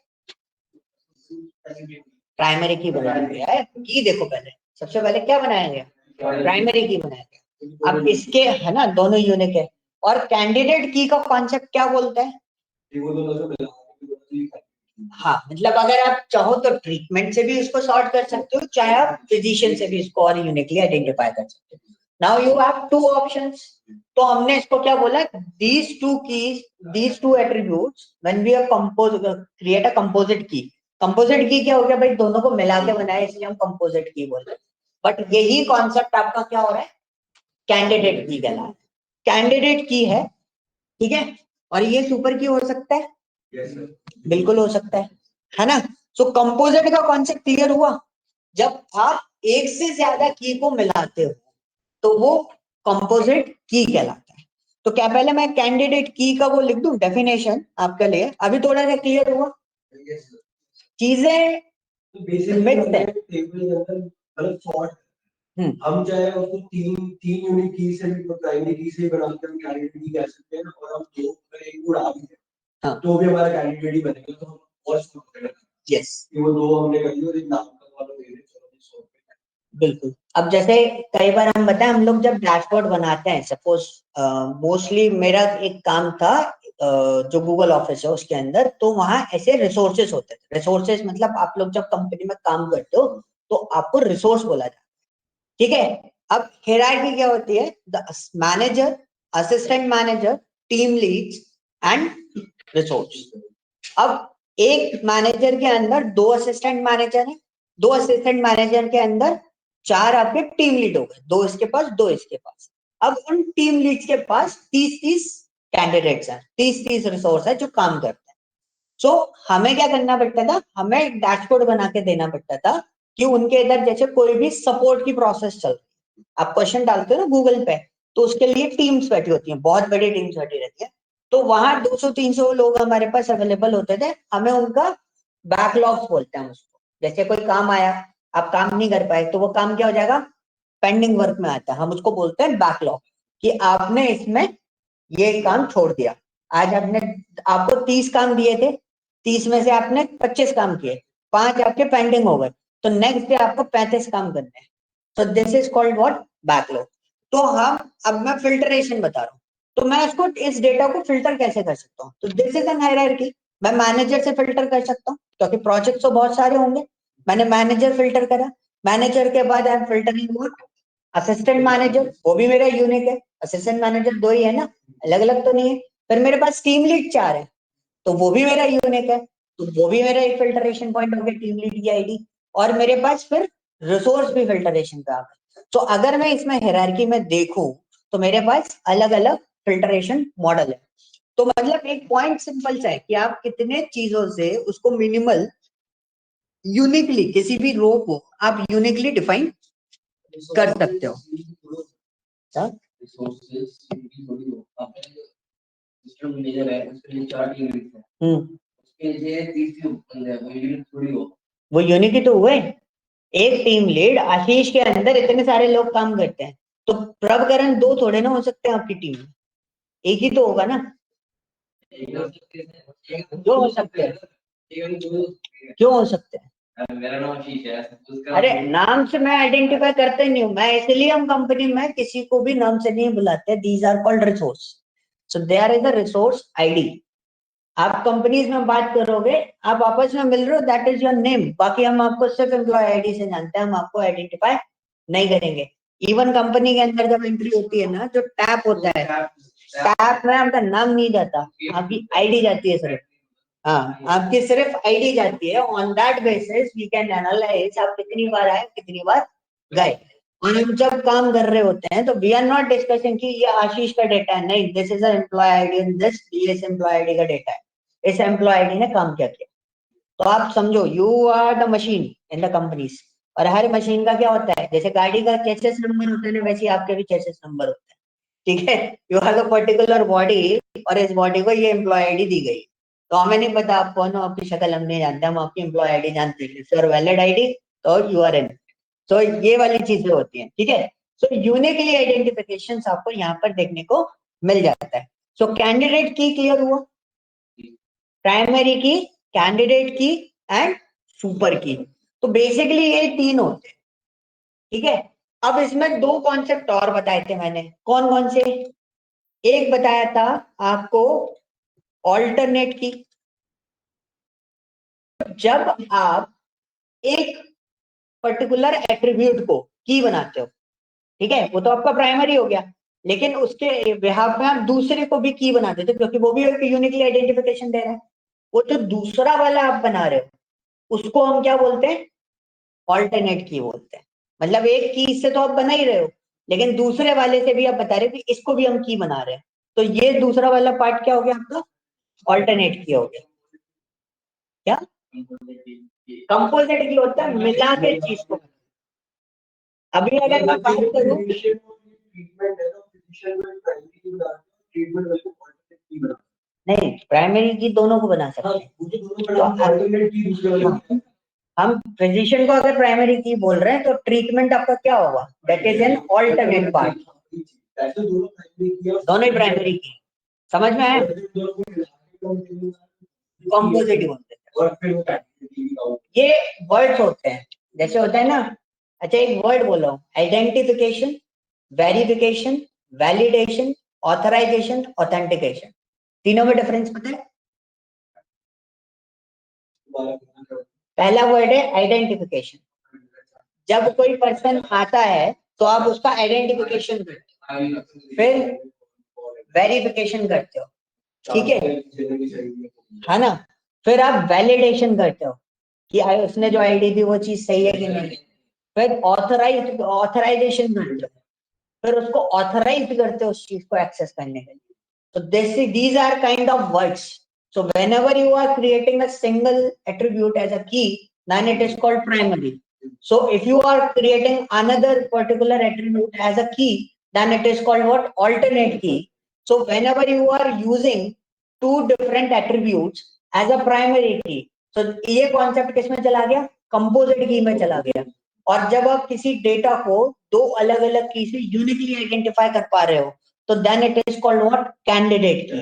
प्राइमरी की बनाया गया है। की देखो पहले, सबसे पहले क्या बनाया गया, प्राइमरी की बनाया गया। अब इसके है ना, दोनों यूनिक है। और कैंडिडेट की का कॉन्सेप्ट क्या बोलता है, हाँ मतलब अगर आप चाहो तो ट्रीटमेंट से भी उसको सॉर्ट कर सकते हो, चाहे आप फिजिशियन से भी इसको और यूनिकली आइडेंटिफाई कर सकते हो। Now you have two options. तो हमने इसको क्या बोला, these two keys, these two attributes when we are compose create a composite key. Composite key क्या हो गया भाई, दोनों को मिला के बनाया, इसलिए हम कंपोजिट की बोल रहे हैं। बट यही कॉन्सेप्ट आपका क्या हो रहा है, कैंडिडेट की कहला, कैंडिडेट की है। ठीक है, और ये सुपर की हो सकता है, बिल्कुल हो सकता है ना। सो कंपोजिट का कॉन्सेप्ट क्लियर हुआ, जब आप एक से ज्यादा की को मिलाते हो तो वो कंपोजिट की कहलाता है। तो क्या पहले मैं कैंडिडेट की का वो लिख दूं डेफिनेशन आपके लिए, अभी थोड़ा सा क्लियर हुआ, चीजें मिक्स है। हम चाहे उसको तीन तीन यूनिट की से भी प्राइमरी की से बनाकर हम कैंडिडेट की कह सकते हैं, और हम दो अगर एक उड़ा भी दें हाँ, तो भी हमारा कैंडिडेट ही बनेगा। तो हम और स्कोर करेंगे, यस कि वो दो हमने कर लिया और एक नाम का वाला दे दे, चलो जी सॉल्व कर। बिल्कुल। अब जैसे कई बार हम बताएं, हम लोग जब डैशबोर्ड बनाते हैं, सपोज मोस्टली मेरा एक काम था जो गूगल ऑफिस है उसके अंदर, तो वहां ऐसे रिसोर्सेस होते थे। रिसोर्सेस मतलब आप लोग जब कंपनी में काम करते हो तो आपको रिसोर्स बोला जाता है। ठीक है, अब हायरार्की क्या होती है, the manager, assistant manager, team leads and resource. अब एक मैनेजर के अंदर दो असिस्टेंट मैनेजर है, दो असिस्टेंट मैनेजर के अंदर 4 आपके टीम लीड हो गए, 2 इसके पास 2 इसके पास। अब उन टीम लीड्स के पास 30-30 कैंडिडेट्स हैं, 30-30 रिसोर्स है जो काम करते हैं। सो हमें क्या करना पड़ता था, हमें एक डैशबोर्ड बना के देना पड़ता था कि उनके इधर जैसे कोई भी सपोर्ट की प्रोसेस चल रही है, आप क्वेश्चन डालते हो ना गूगल पे, तो उसके लिए टीम्स बैठी होती हैं, बहुत बड़ी टीम्स बैठी रहती है, तो वहां 200-300 लोग हमारे पास अवेलेबल होते थे। हमें उनका बैकलॉग्स बोलते हैं उसको, जैसे कोई काम आया, आप काम नहीं कर पाए, तो वो काम क्या हो जाएगा, पेंडिंग वर्क में आता है, हम उसको बोलते हैं बैकलॉग, कि आपने इसमें ये काम छोड़ दिया। आज आपने, आपको 30 काम दिए थे, 30 में से आपने 25 काम किए, 5 आपके पेंडिंग हो गए, तो नेक्स्ट डे आपको 35 काम करने हैं। तो this is called what, backlog. तो हम, अब मैं फिल्टरेशन बता रहा हूँ, तो मैं इसको, इस डेटा को फिल्टर कैसे कर सकता हूँ, तो दिस इज एन हायरार्की। मैं मैनेजर से फिल्टर कर सकता हूँ, क्योंकि प्रोजेक्ट तो बहुत सारे होंगे, मैंने मैनेजर फिल्टर करा, मैनेजर के बाद I am filtering what, assistant manager, वो भी मेरा यूनिक है, असिस्टेंट मैनेजर 2 ही है ना, अलग अलग तो नहीं है। फिर मेरे पास टीम लीड 4 है, तो वो भी मेरा यूनिक है, तो वो भी मेरा एक फिल्टरेशन पॉइंट हो गया, टीम लीड की आईडी। और मेरे पास फिर रिसोर्स भी फिल्टरेशन पे आ गए। तो अगर मैं इसमें हायरार्की में देखूं, तो मेरे पास अलग अलग फिल्टरेशन मॉडल है। तो मतलब एक पॉइंट सिंपल सा है कि आप कितने चीजों से उसको मिनिमल, यूनिकली, किसी भी रो को आप यूनिकली डिफाइन कर सकते हो। हाँ? सिस्टम मैनेजर है, उसके लिए 4 टीम लीड्स हैं, उसके लिए 30 बंदे हैं, वो यूनिट थोड़ी हो, वो यूनिक ही तो हुए। एक टीम लीड आशीष के अंदर इतने सारे लोग काम करते हैं, तो प्रभकरण 2 थोड़े ना हो सकते हैं आपकी टीम में, एक ही तो होगा ना, जो हो सकते हैं, क्यों हो सकते हैं। मेरा नाम आशीष है, उसका अरे नाम से मैं आइडेंटिफाई करते नहीं हूँ मैं, इसलिए हम कंपनी में किसी को भी नाम से नहीं बुलाते, these are called resource. So there is a resource ID. आप कंपनीज में बात करोगे, आप आपस में मिल रहे हो, दैट इज योर नेम, बाकी हम आपको सिर्फ एम्प्लॉय आईडी से जानते हैं, हम आपको आइडेंटिफाई नहीं करेंगे। इवन कंपनी के अंदर जब एंट्री होती है ना, जो टैप होता है, टैप में आपका नाम नहीं जाता, आपकी आईडी जाती है सिर्फ। हाँ, आपकी सिर्फ आईडी जाती है, on that basis we can analyse आप कितनी बार आए, कितनी बार गए। और हम जब काम कर रहे होते हैं, तो वी आर नॉट डिस्कसिंग कि ये आशीष का डेटा है, नहीं, this is employ ID and this इस एम्प्लॉय आईडी का डेटा है, इस एम्प्लॉय आईडी ने काम क्या किया। तो आप समझो, you are the machine in the companies, और हर मशीन का क्या होता है, जैसे गाड़ी का चेसिस नंबर होता है ना, वैसे आपके भी चेसिस नंबर होता है, ठीक है। You have a particular body, और इस बॉडी को ये एम्प्लॉय आईडी दी गई, तो हमें नहीं पता आप कौन हो, आपकी शक्ल हम नहीं जानते, हम आपकी एम्प्लॉय आईडी जानते हैं, सर वैलिड आईडी, तो यू आर इन। तो ये वाली चीजें होती हैं, ठीक है। सो यूनिकली आइडेंटिफिकेशन आपको यहाँ पर देखने को मिल जाता है। सो कैंडिडेट की क्लियर हुआ, प्राइमरी की, कैंडिडेट की एंड सुपर की। तो बेसिकली ये 3 होते हैं, ठीक है। अब इसमें 2 कॉन्सेप्ट और बताए थे मैंने, कौन कौन से, एक बताया था आपको ऑल्टरनेट की, जब आप एक पर्टिकुलर एट्रीब्यूट को की बनाते हो, ठीक है, वो तो आपका प्राइमरी हो गया, लेकिन उसके बिहाफ में आप दूसरे को भी की बना देते हो, क्योंकि वो भी एक यूनिकली आइडेंटिफिकेशन दे रहा है। वो जो दूसरा वाला आप बना रहे हो, उसको हम क्या बोलते हैं, ऑल्टरनेट की बोलते हैं। मतलब एक की से तो आप बना ही रहे हो, लेकिन दूसरे वाले से भी आप बता रहे हो कि इसको भी हम की बना रहे हैं, तो ये दूसरा वाला पार्ट क्या हो गया आपका, ऑल्टरनेट की हो गया। क्या कंपोजिट की होता है, मिला के चीज को। अभी अगर मैं बात करूं, ट्रीटमेंट है ना, फिजिशियन में प्राइमरी की बना ट्रीटमेंट वाले को ऑल्टरनेट की बना, नहीं, प्राइमरी की दोनों को बना सकते हैं। मुझे दोनों बना ऑल्टरनेट की दूसरे वाले, हम फिजिशियन को अगर प्राइमरी की बोल रहे हैं, तो ट्रीटमेंट आपका क्या होगा, that is an alternate part, ऐसे दोनों प्राइमरी की और दोनों ही प्राइमरी की, समझ में आया, कॉम्पोजिट बोलते हैं। और फिर वो कैटेगरी ये वर्ड्स होते हैं, जैसे होता है ना, अच्छा एक वर्ड बोलो, identification, verification, validation, authorisation, authentication, तीनों में डिफरेंस पता है। पहला वर्ड है आइडेंटिफिकेशन, जब कोई पर्सन आता है तो आप उसका आइडेंटिफिकेशन करते हो, फिर वेरिफिकेशन करते हो, ठीक है ना, फिर आप वैलिडेशन करते हो कि उसने जो आईडी दी वो चीज सही है कि नहीं, फिर ऑथराइजेशन ग्रांट, फिर उसको ऑथराइज करते हो उस चीज को एक्सेस करने के लिए. So these are kind of words. So whenever you are creating a single attribute as a key, then it is called primary. So if you are creating another particular attribute as a key, then it is called what? Alternate key. So whenever you are using two different attributes as a primary key, so ये concept किसमें चला गया? Composite key में चला गया. और जब आप किसी डेटा को दो अलग अलग की से यूनिकली आइडेंटिफाई कर पा रहे हो, तो then it is called what? Candidate key.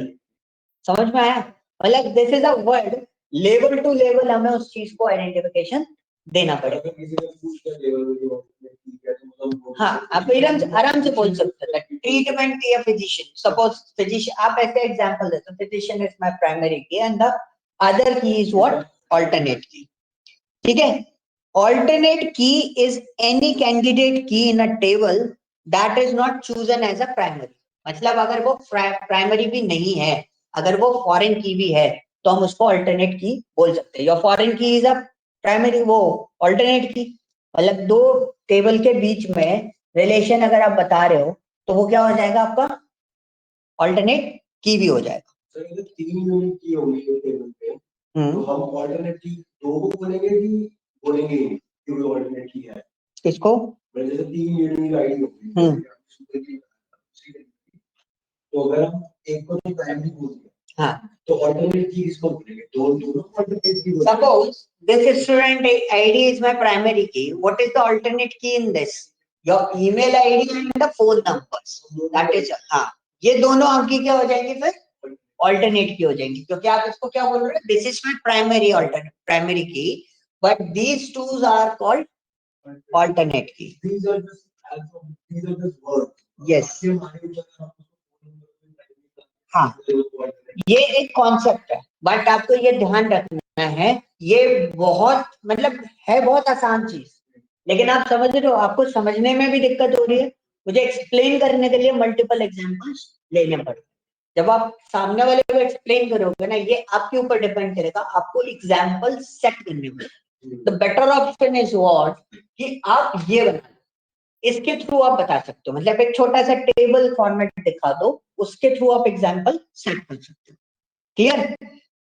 समझ में आया? मतलब this is a word, level to level हमें उस चीज को आइडेंटिफिकेशन देना पड़ेगा. हाँ, आप आराम से बोल सकते हो. ट्रीटमेंट या फिजिशियन, सपोज फिजिशियन, आप ऐसे एग्जांपल देते हो, फिजिशियन इज माय प्राइमरी की एंड द अदर की इज व्हाट? अल्टरनेट की. ठीक है. Alternate key is any candidate key in a table that is not chosen as a primary. मतलब अगर वो प्राइमरी भी नहीं है, अगर वो फॉरेन की भी है, तो हम उसको अल्टरनेट की बोल सकते हैं. योर फॉरेन की इज अ प्राइमरी, वो अल्टरनेट की. मतलब दो टेबल के बीच में रिलेशन अगर आप बता रहे हो, तो वो क्या हो जाएगा? आपका अल्टरनेट की भी हो जाएगा. सर अगर 3 यूनिट की होगी टेबल पे, तो हम अल्टरनेट की 2 को बोलेंगे कि बोलेंगे कि वो अल्टरनेट की है. किसको? जैसे 3 यूनिक आईडी होगी, तो अगर हम एक को तो प्राइमरी बोलते हैं, हाँ, तो अल्टरनेट की किसको बोलेंगे? दोनों अल्टरनेट की बोलेंगे. Suppose this student ID is my primary key. What is the alternate key in this? Your email ID and the phone numbers. That is, हाँ, ये दोनों आपकी क्या हो जाएंगे? फिर अल्टरनेट की हो जाएंगी, क्योंकि आप इसको क्या बोल रहे हो? This is my primary key, but these twos are called alternate key. These are just words. Yes. हाँ, ये एक कॉन्सेप्ट है, बट आपको ये ध्यान रखना है, ये बहुत मतलब है बहुत आसान चीज, लेकिन आप समझ रहे हो, आपको समझने में भी दिक्कत हो रही है. मुझे एक्सप्लेन करने के लिए मल्टीपल एग्जांपल्स लेने पड़े. जब आप सामने वाले को एक्सप्लेन करोगे ना, ये आपके ऊपर डिपेंड करेगा, आपको एग्जांपल सेट करने पड़ेंगे. The better option is what? कि आप ये बना, इसके थ्रू आप बता सकते हो. मतलब एक छोटा सा टेबल फॉर्मेट दिखा दो, उसके थ्रू आप एग्जांपल सेट कर सकते हो. क्लियर?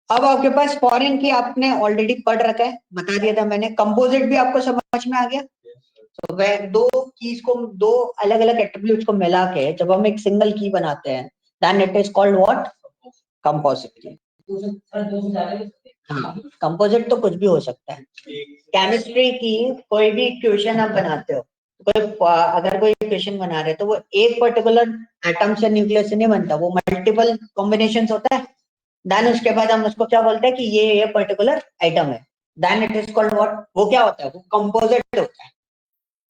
अब आपके पास फॉरेन की आपने ऑलरेडी पढ़ रखा है, बता दिया था मैंने. कंपोजिट भी आपको समझ में आ गया. तो वह दो कीज को, दो अलग अलग एट्रीब्यूट्स को मिला के जब हम एक सिंगल की बनाते हैं, then it is called what? Composite key. हाँ, कंपोजिट तो कुछ भी हो सकता है. केमिस्ट्री की कोई भी इक्वेशन आप बनाते हो, कोई अगर कोई इक्वेशन बना रहे तो वो एक पर्टिकुलर एटम से, न्यूक्लियस से नहीं बनता, वो मल्टीपल कॉम्बिनेशंस होता है. देन उसके बाद हम उसको क्या बोलते हैं? कि ये पर्टिकुलर आइटम है. Then it is called what? वो क्या होता है? वो कंपोजिट होता है.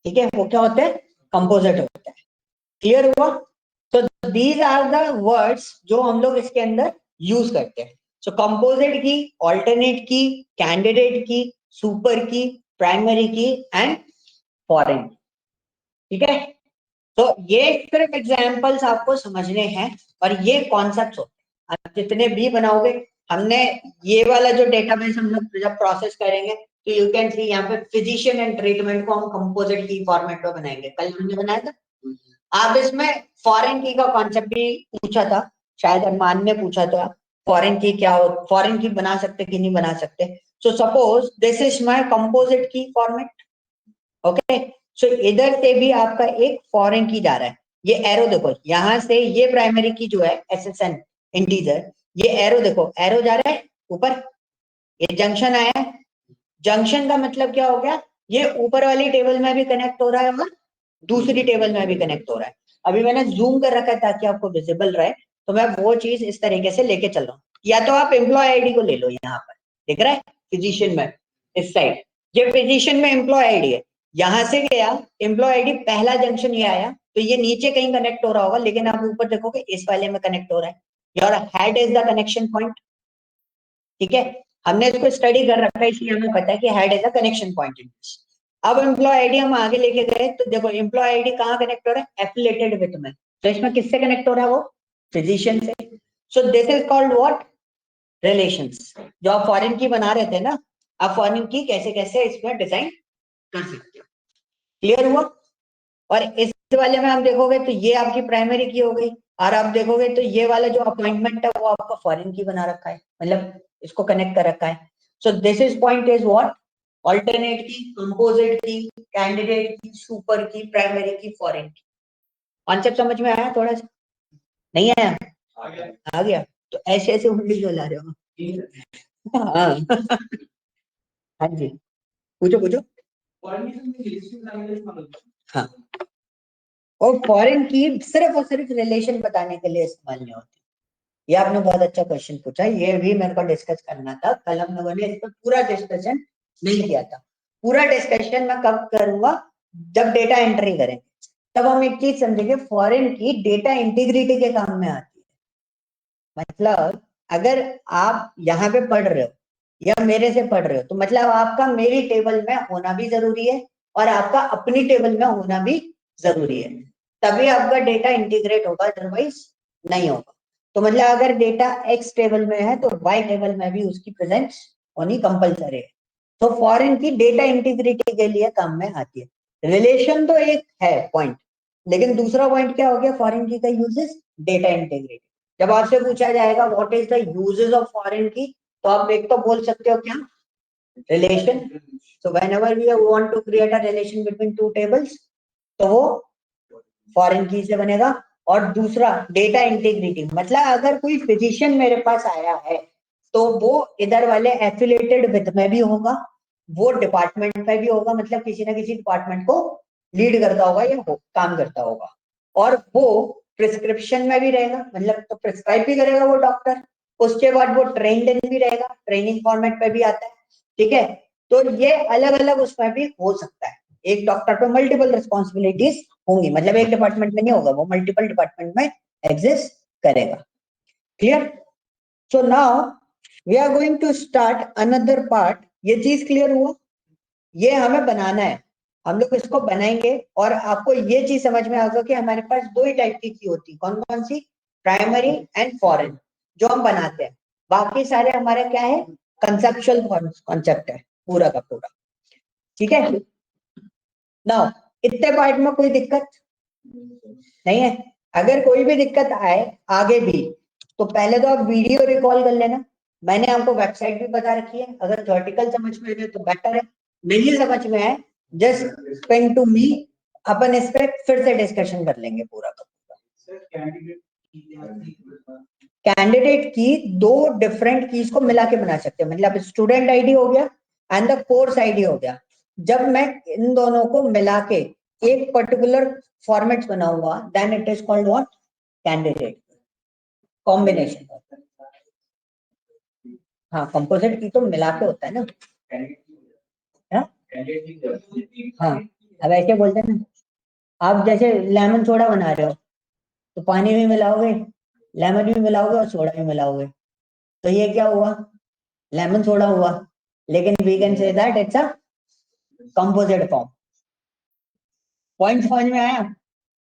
ठीक है, वो क्या होता है? कंपोजिट होता है. क्लियर हुआ? तो दीज आर द वर्ड्स जो हम लोग इसके अंदर यूज करते हैं. सो कंपोजिट की, ऑल्टरनेट की, कैंडिडेट की, सुपर की, प्राइमरी की एंड फॉरेन. ठीक है. तो ये सिर्फ एग्जांपल्स आपको समझने हैं, और ये कॉन्सेप्ट्स होते हैं. आप जितने भी बनाओगे, हमने ये वाला जो डेटाबेस हम लोग जब प्रोसेस करेंगे, तो यू कैन सी यहाँ पे फिजिशियन एंड ट्रीटमेंट को हम कंपोजिट की फॉर्मेट में बनाएंगे. कल हमने बनाया था. आप इसमें फॉरेन की का कॉन्सेप्ट भी पूछा था, शायद अरमान ने पूछा था, फॉरेन की क्या हो, फॉरेन की बना सकते कि नहीं बना सकते. So suppose this is my composite key format. Okay. सो इधर से भी आपका एक फॉरेन की जा रहा है. ये एरो देखो, यहां से ये प्राइमरी की जो है एसएसएन इंटीजर, ये एरो देखो, एरो जा रहा है ऊपर, ये जंक्शन आया है. जंक्शन का मतलब क्या हो गया? ये ऊपर वाली टेबल में भी कनेक्ट हो रहा है और दूसरी टेबल में भी कनेक्ट हो रहा है. अभी मैंने जूम कर रखा है ताकि आपको विजिबल रहे, तो मैं वो चीज इस तरीके से लेके चल रहा हूँ. या तो आप एम्प्लॉय आईडी को ले लो, यहाँ पर दिख रहा है फिजिशियन में, इस साइड ये फिजिशियन में एम्प्लॉय आईडी है. यहां से गया एम्प्लॉय आईडी, पहला जंक्शन ये आया, तो ये नीचे कहीं कनेक्ट हो रहा होगा, लेकिन आप ऊपर देखोगे इस वाले में कनेक्ट हो रहा है. Your head is the connection point. ठीक है, हमने इसको स्टडी कर रखा है, इसलिए हमें पता है कि head is the connection point in this. अब एम्प्लॉय आईडी हम आगे लेके गए, तो देखो एम्प्लॉय आईडी कहाँ कनेक्ट हो रहा है? एफिलिएटेड विथ में. तो इसमें किससे कनेक्ट हो रहा है? वो फिजिशियन से. सो this is called what? Relations. जो आप फॉरेन की बना रहे थे ना, आप फॉरेन की कैसे कैसे इसमें डिजाइन कर सकते हो. क्लियर हुआ? और इस वाले में आप देखोगे तो ये आपकी प्राइमरी की हो गई, और आप देखोगे तो ये वाला जो अपॉइंटमेंट है वो आपका फॉरेन की बना रखा है, मतलब इसको कनेक्ट कर रखा है। So this is point is what, alternate की, कंपोजिट की, कैंडिडेट की, सुपर की, प्राइमरी की, फॉरेन की। कॉन्सेप्ट समझ में आया? थोड़ा सा नहीं आया? आ गया? तो ऐसे ऐसे उंगली क्यों ला रहे हो? हाँ हाँ जी, पूछो पूछो। हाँ, और फॉरेन की सिर्फ और सिर्फ रिलेशन बताने के लिए इस्तेमाल नहीं होती। ये आपने बहुत अच्छा क्वेश्चन पूछा, ये भी मेरे को डिस्कस करना था, कल हम लोगों ने इस पर पूरा डिस्कशन नहीं किया था। पूरा डिस्कशन मैं कब करूंगा? जब डेटा एंट्री करेंगे, तब हम एक चीज समझेंगे, फॉरेन की डेटा इंटीग्रिटी के काम में आती है। मतलब अगर आप यहाँ पे पढ़ रहे हो या मेरे से पढ़ रहे हो, तो मतलब आपका मेरी टेबल में होना भी जरूरी है और आपका अपनी टेबल में होना भी जरूरी है, तभी आपका डेटा इंटीग्रेट होगा, अदरवाइज नहीं होगा। तो मतलब अगर डेटा एक्स टेबल में है तो वाई टेबल में भी उसकी प्रेजेंस होनी कंपलसरी है। तो फॉरेन की डेटा इंटीग्रिटी के लिए काम में आती है। रिलेशन तो एक है पॉइंट, लेकिन दूसरा पॉइंट क्या हो गया फॉरेन की का यूजेस? Data integrity. जब आपसे पूछा जाएगा what is the uses of foreign key, तो आप एक तो बोल सकते हो क्या? Relation. So whenever we want to create a relation between two tables, तो वो फॉरेन की से बनेगा। और दूसरा डेटा इंटीग्रिटी, मतलब अगर कोई फिजिशियन मेरे पास आया है तो वो इधर वाले एफिलिएटेड विद में भी होगा, वो डिपार्टमेंट में भी होगा, मतलब किसी ना किसी डिपार्टमेंट को लीड करता होगा या काम करता होगा, और वो प्रिस्क्रिप्शन में भी रहेगा, मतलब तो प्रिस्क्राइब भी करेगा वो डॉक्टर। उसके बाद वो ट्रेंड इन भी रहेगा, ट्रेनिंग फॉर्मेट पे भी आता है, ठीक है? तो ये अलग अलग उसमें भी हो सकता है। एक डॉक्टर पे मल्टीपल रिस्पॉन्सिबिलिटीज होंगी, मतलब एक डिपार्टमेंट में नहीं होगा, वो मल्टीपल डिपार्टमेंट में एग्जिस्ट करेगा। Clear? So now we are going to start another part. ये चीज क्लियर हुआ? ये हमें बनाना है, हम लोग इसको बनाएंगे और आपको ये चीज समझ में आएगा कि हमारे पास दो ही टाइप की होती, कौन कौन सी? प्राइमरी एंड फॉरेन, जो हम बनाते हैं। बाकी सारे हमारे क्या है? कंसेप्चुअल कॉन्सेप्ट है पूरा का पूरा, ठीक है? नाउ इतने पार्ट में कोई दिक्कत नहीं है? अगर कोई भी दिक्कत आए आगे भी, तो पहले तो आप वीडियो रिकॉल कर लेना। मैंने आपको वेबसाइट भी बता रखी है, अगर थ्योरेटिकल समझ में आए तो बेटर है, नहीं समझ में आए जस्ट पिंग टू मी, अपन इस पे फिर से डिस्कशन कर लेंगे पूरा का पूरा। कैंडिडेट की दो डिफरेंट कीज को मिला के बना सकते हैं, मतलब स्टूडेंट आईडी हो गया एंड द कोर्स आईडी हो गया। जब मैं इन दोनों को मिला के एक पर्टिकुलर फॉर्मेट बनाऊंगा, then it is called what? Candidate combination. हाँ, कंपोजिट की तो मिला के होता है ना। हाँ? हाँ, अब ऐसे बोलते हैं ना, आप जैसे लेमन सोडा बना रहे हो तो पानी भी मिलाओगे, लेमन भी मिलाओगे और सोडा भी मिलाओगे, तो ये क्या हुआ? लेमन सोडा हुआ। लेकिन we can say that it's a composite form. Point समझ में आया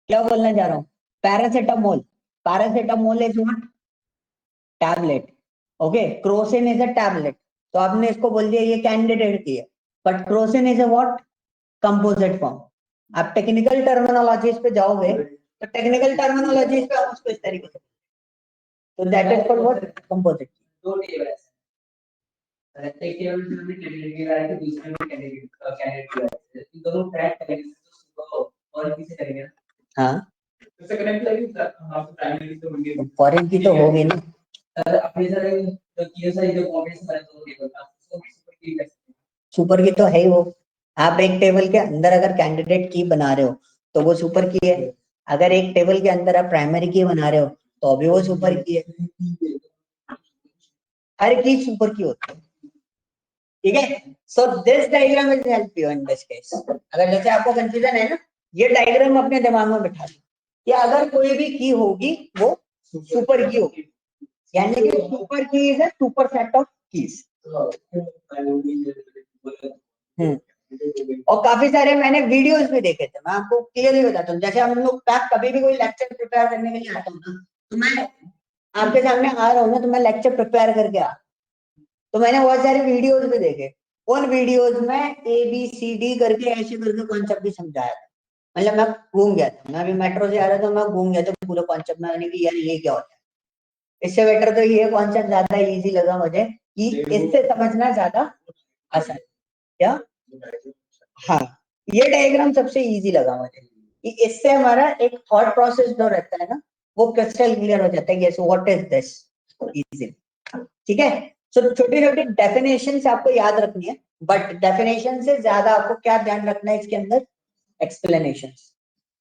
क्या बोलना चाह रहा हूँ? Paracetamol, paracetamol is what? Tablet. Okay, Crocin is a tablet. तो आपने इसको बोल दिया ये कैंडिडेट की है, but Crocin is a what? Composite form. आप टेक्निकल टर्मिनोलॉजीज पे जाओगे तो टेक्निकल टर्मिनोलॉजीज पे आप उसको इस तरीके से, तो that is called what? Composite. दो टेबल है, एक टेबल में भी कैंडिडेट की राय है, दूसरे में कैंडिडेट की राय है, इन दोनों ट्रैक करेंगे तो और किसे करेंगे? हाँ, उससे कनेक्ट करेंगे आप प्राइमरी से होंगे, फॉरेन की तो होगी ना। अपने सारे जो कीज है जो कॉम्बिनेशन बने तो टेबल का उसको सुपर की कर सकते हैं। सुपर की तो है ही वो। आप एक टेबल के अंदर अगर कैंडिडेट की बना रहे हो तो वो सुपर की है, अगर एक टेबल के अंदर आप प्राइमरी की बना रहे हो तो अभी वो सुपर की है। हर की सुपर की होती है, ठीक है? So this diagram will help you in this case. अगर जैसे आपको कंफ्यूजन है ना, ये डायग्राम अपने दिमाग में बिठा लो कि अगर कोई भी की होगी वो सुपर की होगी, यानी कि super key is a super set of keys. और काफी सारे मैंने वीडियोस भी देखे थे, मैं आपको क्लियरली बताता हूँ। जैसे हम लोग कभी भी कोई लेक्चर प्रिपेयर करने के लिए आता हूँ ना, तो मैं आपके सामने आ रहा हूँ ना, तो मैं लेक्चर प्रिपेयर करके आ, तो मैंने बहुत सारे वीडियोस भी देखे, उन वीडियोस में ABCD करके ऐसे करके कॉन्सेप्ट भी समझाया था। मतलब मैं घूम गया था, मैं अभी मेट्रो से आ रहा था, मैं घूम गया था पूरे कॉन्सेप्ट में, मैंने कि यार ये क्या होता है। इससे बेटर तो ये कॉन्सेप्ट ज्यादा इजी लगा मुझे कि इससे समझना ज्यादा आसान। क्या? हाँ, ये डायग्राम सबसे इजी लगा मुझे कि इससे हमारा एक थॉट प्रोसेस जो रहता है ना वो क्रिस्टल क्लियर हो जाता है। Yes, what is this, easy. ठीक है, सो छोटी छोटी डेफिनेशन से आपको याद रखनी है, बट डेफिनेशन से ज्यादा आपको क्या ध्यान रखना है इसके अंदर, एक्सप्लेनेशन।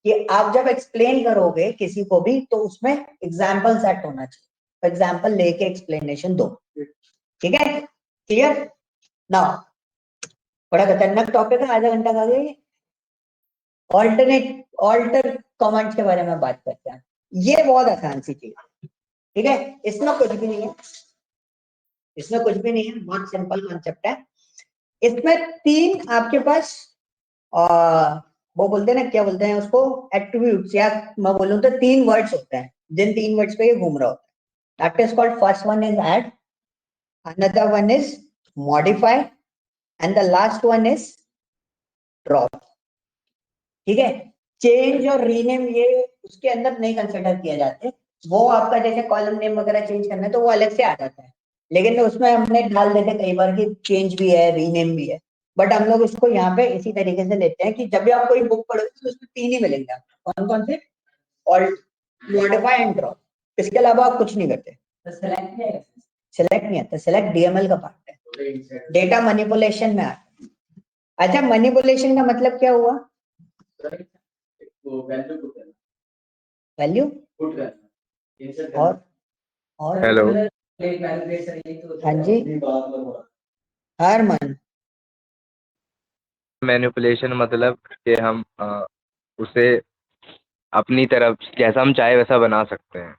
कि आप जब एक्सप्लेन करोगे किसी को भी तो उसमें एग्जाम्पल सेट होना चाहिए, एग्जाम्पल लेके एक्सप्लेनेशन दो। ठीक है, क्लियर नाउ। बड़ा खतरनाक टॉपिक है, आधा घंटा का गया। ऑल्टर कमेंट्स के बारे में बात करते हैं। ये बहुत आसान सी चीज है, ठीक है, इसमें कुछ भी नहीं है, इसमें कुछ भी नहीं है, बहुत सिंपल कॉन्सेप्ट है। इसमें तीन आपके पास वो बोलते हैं ना, क्या बोलते हैं उसको, एट्रीब्यूट्स, या मैं बोलूं तो तीन वर्ड्स होते हैं जिन तीन वर्ड्स पे ये घूम रहा होता है। That is called, first one is add, another one is modify, and the last one is drop. ठीक है, चेंज और रीनेम ये उसके अंदर नहीं कंसिडर किया जाते, वो आपका जैसे कॉलम नेम वगैरह चेंज करना है तो वो अलग से आ जाता है, लेकिन उसमें हमने डाल देते कई बार कि चेंज भी है रीनेम भी है। बट हम लोग इसको यहाँ पे इसी तरीके से लेते हैं कि जब भी आप कोई बुक पढ़ोगे तो उसमें तीन ही मिलेंगे आपको। कौन कौन से? Alt, modify and drop. इसके अलावा आप कुछ नहीं करते। सेलेक्ट नहीं आता, सेलेक्ट DML का पार्ट है, डेटा मैनिपुलेशन में आता है। अच्छा, मैनिपुलेशन का मतलब क्या हुआ? वैल्यू और हेलो। हाँ जी, हरमन। मैनिपुलेशन मतलब कि हम उसे अपनी तरफ जैसा हम चाहे वैसा बना सकते हैं।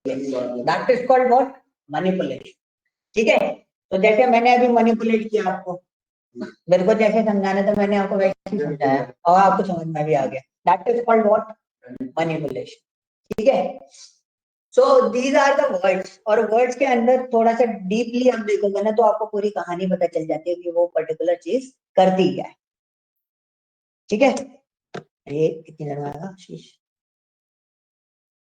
That is called what? Manipulation. ठीक है, तो जैसे मैंने अभी मैनिपुलेट किया आपको, मेरे को जैसे समझाना था मैंने आपको वैसे ही समझाया और आपको समझ में भी आ गया। That is called what? Manipulation. ठीक है, so these are the words, और वर्ड्स के अंदर थोड़ा सा डीपली आप देखोगे ना तो आपको पूरी कहानी पता चल जाती है कि वो पर्टिकुलर चीज करती क्या है। ठीक है, ये कितनी देर में आएगा शीश?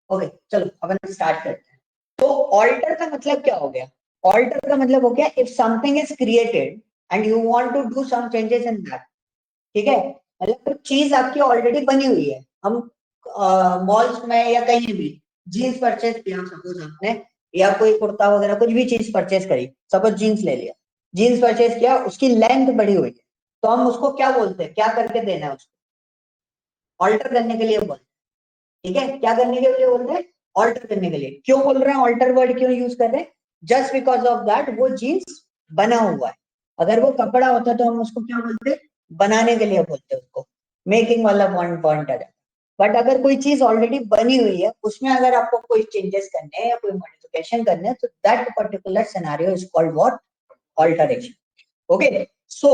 ओके, चलो अपन स्टार्ट करते हैं। तो ऑल्टर का मतलब क्या हो गया? ऑल्टर का मतलब हो गया if something is created and you want to do some changes in that. ठीक है, मतलब चीज आपकी ऑलरेडी बनी हुई है, हम मॉल्स में या कहीं भी जीन्स परचेज किया सपोज आपने, या कोई कुर्ता वगैरह कुछ भी चीज परचेज करी, सपोज जीन्स ले लिया, जीन्स परचेज किया, उसकी लेंथ बढ़ी हुई है, तो हम उसको क्या बोलते हैं, क्या करके देना है उसको? ऑल्टर करने के लिए बोलते हैं। ठीक है, क्या करने के लिए बोल रहे हैं? ऑल्टर करने के लिए। क्यों बोल रहे हैं ऑल्टर वर्ड, क्यों यूज कर रहे हैं? जस्ट बिकॉज ऑफ दैट वो जीन्स बना हुआ है। अगर वो कपड़ा होता तो हम उसको क्या बोलते? बनाने के लिए बोलते उसको, मेकिंग वाला पॉइंट आ जाता। बट अगर कोई चीज ऑलरेडी बनी हुई है उसमें अगर आपको कोई चेंजेस करने हैं या कोई मॉडिफिकेशन करने हैं तो that particular scenario is called what? Alteration. Okay, so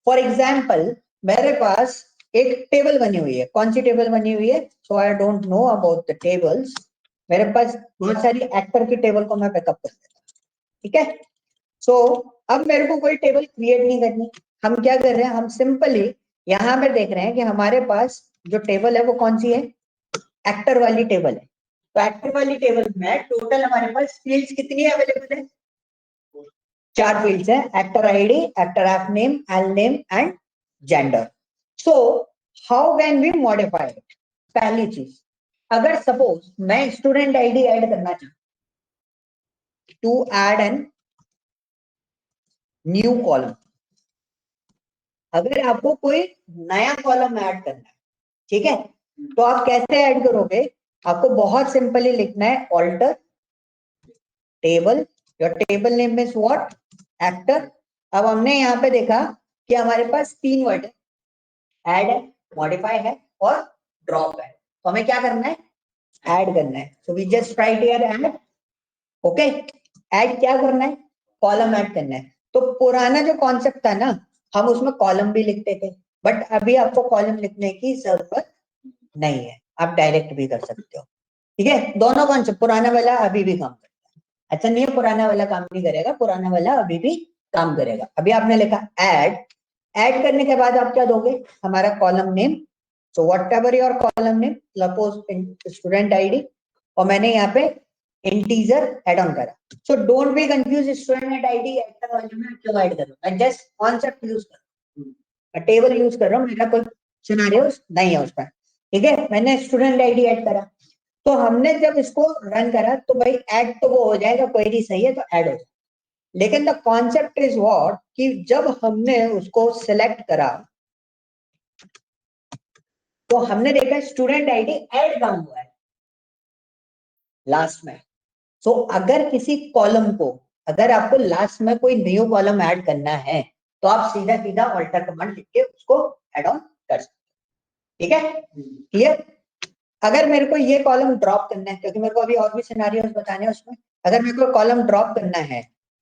for example मेरे पास एक टेबल बनी हुई है। कौन सी टेबल बनी हुई है? So I don't know about the tables. मेरे पास बहुत सारी एक्टर की टेबल को मैं बैकअप कर देता हूँ। ठीक है, सो अब मेरे को कोई टेबल क्रिएट नहीं करनी। हम क्या कर रहे हैं, हम सिंपली यहाँ पे देख रहे हैं कि हमारे पास जो टेबल है वो कौन सी है? एक्टर वाली टेबल है। तो एक्टर वाली टेबल में टोटल हमारे पास फील्ड्स कितनी अवेलेबल है? 4 फील्ड्स है, actor ID, actor F name, L name and gender. So how can we modify it? पहली चीज, अगर सपोज मैं स्टूडेंट आईडी ऐड करना चाहूँ, to add an new column, अगर आपको कोई नया कॉलम ऐड करना है, ठीक है, तो आप कैसे ऐड करोगे? आपको बहुत सिंपली लिखना है alter table, your table name is what? Actor. अब हमने यहाँ पे देखा कि हमारे पास 3 वर्ड है, ऐड है, मॉडिफाई है और ड्रॉप है। तो हमें क्या करना है? ऐड करना है। So we just write here add. Okay, add क्या करना है? कॉलम ऐड करना है। तो पुराना जो कॉन्सेप्ट था ना, हम उसमें कॉलम भी लिखते थे, बट अभी आपको कॉलम लिखने की जरूरत नहीं है, आप डायरेक्ट भी कर सकते हो। ठीक है, दोनों कॉन्सेप्ट, पुराना वाला अभी भी काम करता है। अच्छा नहीं है पुराना वाला काम नहीं करेगा, पुराना वाला अभी भी काम करेगा। अभी आपने लिखा ऐड, ऐड करने के बाद आप क्या दोगे, हमारा column name, so what ever your column name, suppose student ID, और मैंने यहाँ पे इंटीजर ऐड ऑन करा। So don't be confuse, student ID actor वाले में क्यों ऐड कर रहा हूँ, मैं जस्ट कॉन्सेप्ट यूज कर रहा हूँ, मैं टेबल यूज कर रहा हूँ, मेरा कोई सिनेरियो नहीं है उसका, ठीक है। मैंने स्टूडेंट आईडी ऐड करा, तो हमने जब इसको रन करा तो भाई ऐड तो वो हो जाएगा, क्वेरी सही है तो ऐड हो जाएगा। लेकिन द कॉन्सेप्ट इज व्हाट, कि जब हमने उसको सिलेक्ट करा तो हमने देखा स्टूडेंट आईडी ऐड कहाँ हुआ है, लास्ट में। सो अगर किसी कॉलम को, अगर आपको लास्ट में कोई न्यू कॉलम ऐड करना है तो आप सीधा सीधा ऑल्टर कमांड लिख के उसको ऐड ऑन कर सकते, ठीक है, क्लियर। अगर मेरे को ये कॉलम ड्रॉप करना है, क्योंकि मेरे को अभी और भी सिनेरियोस बताने हैं उसमें, अगर मेरे को कॉलम ड्रॉप करना है,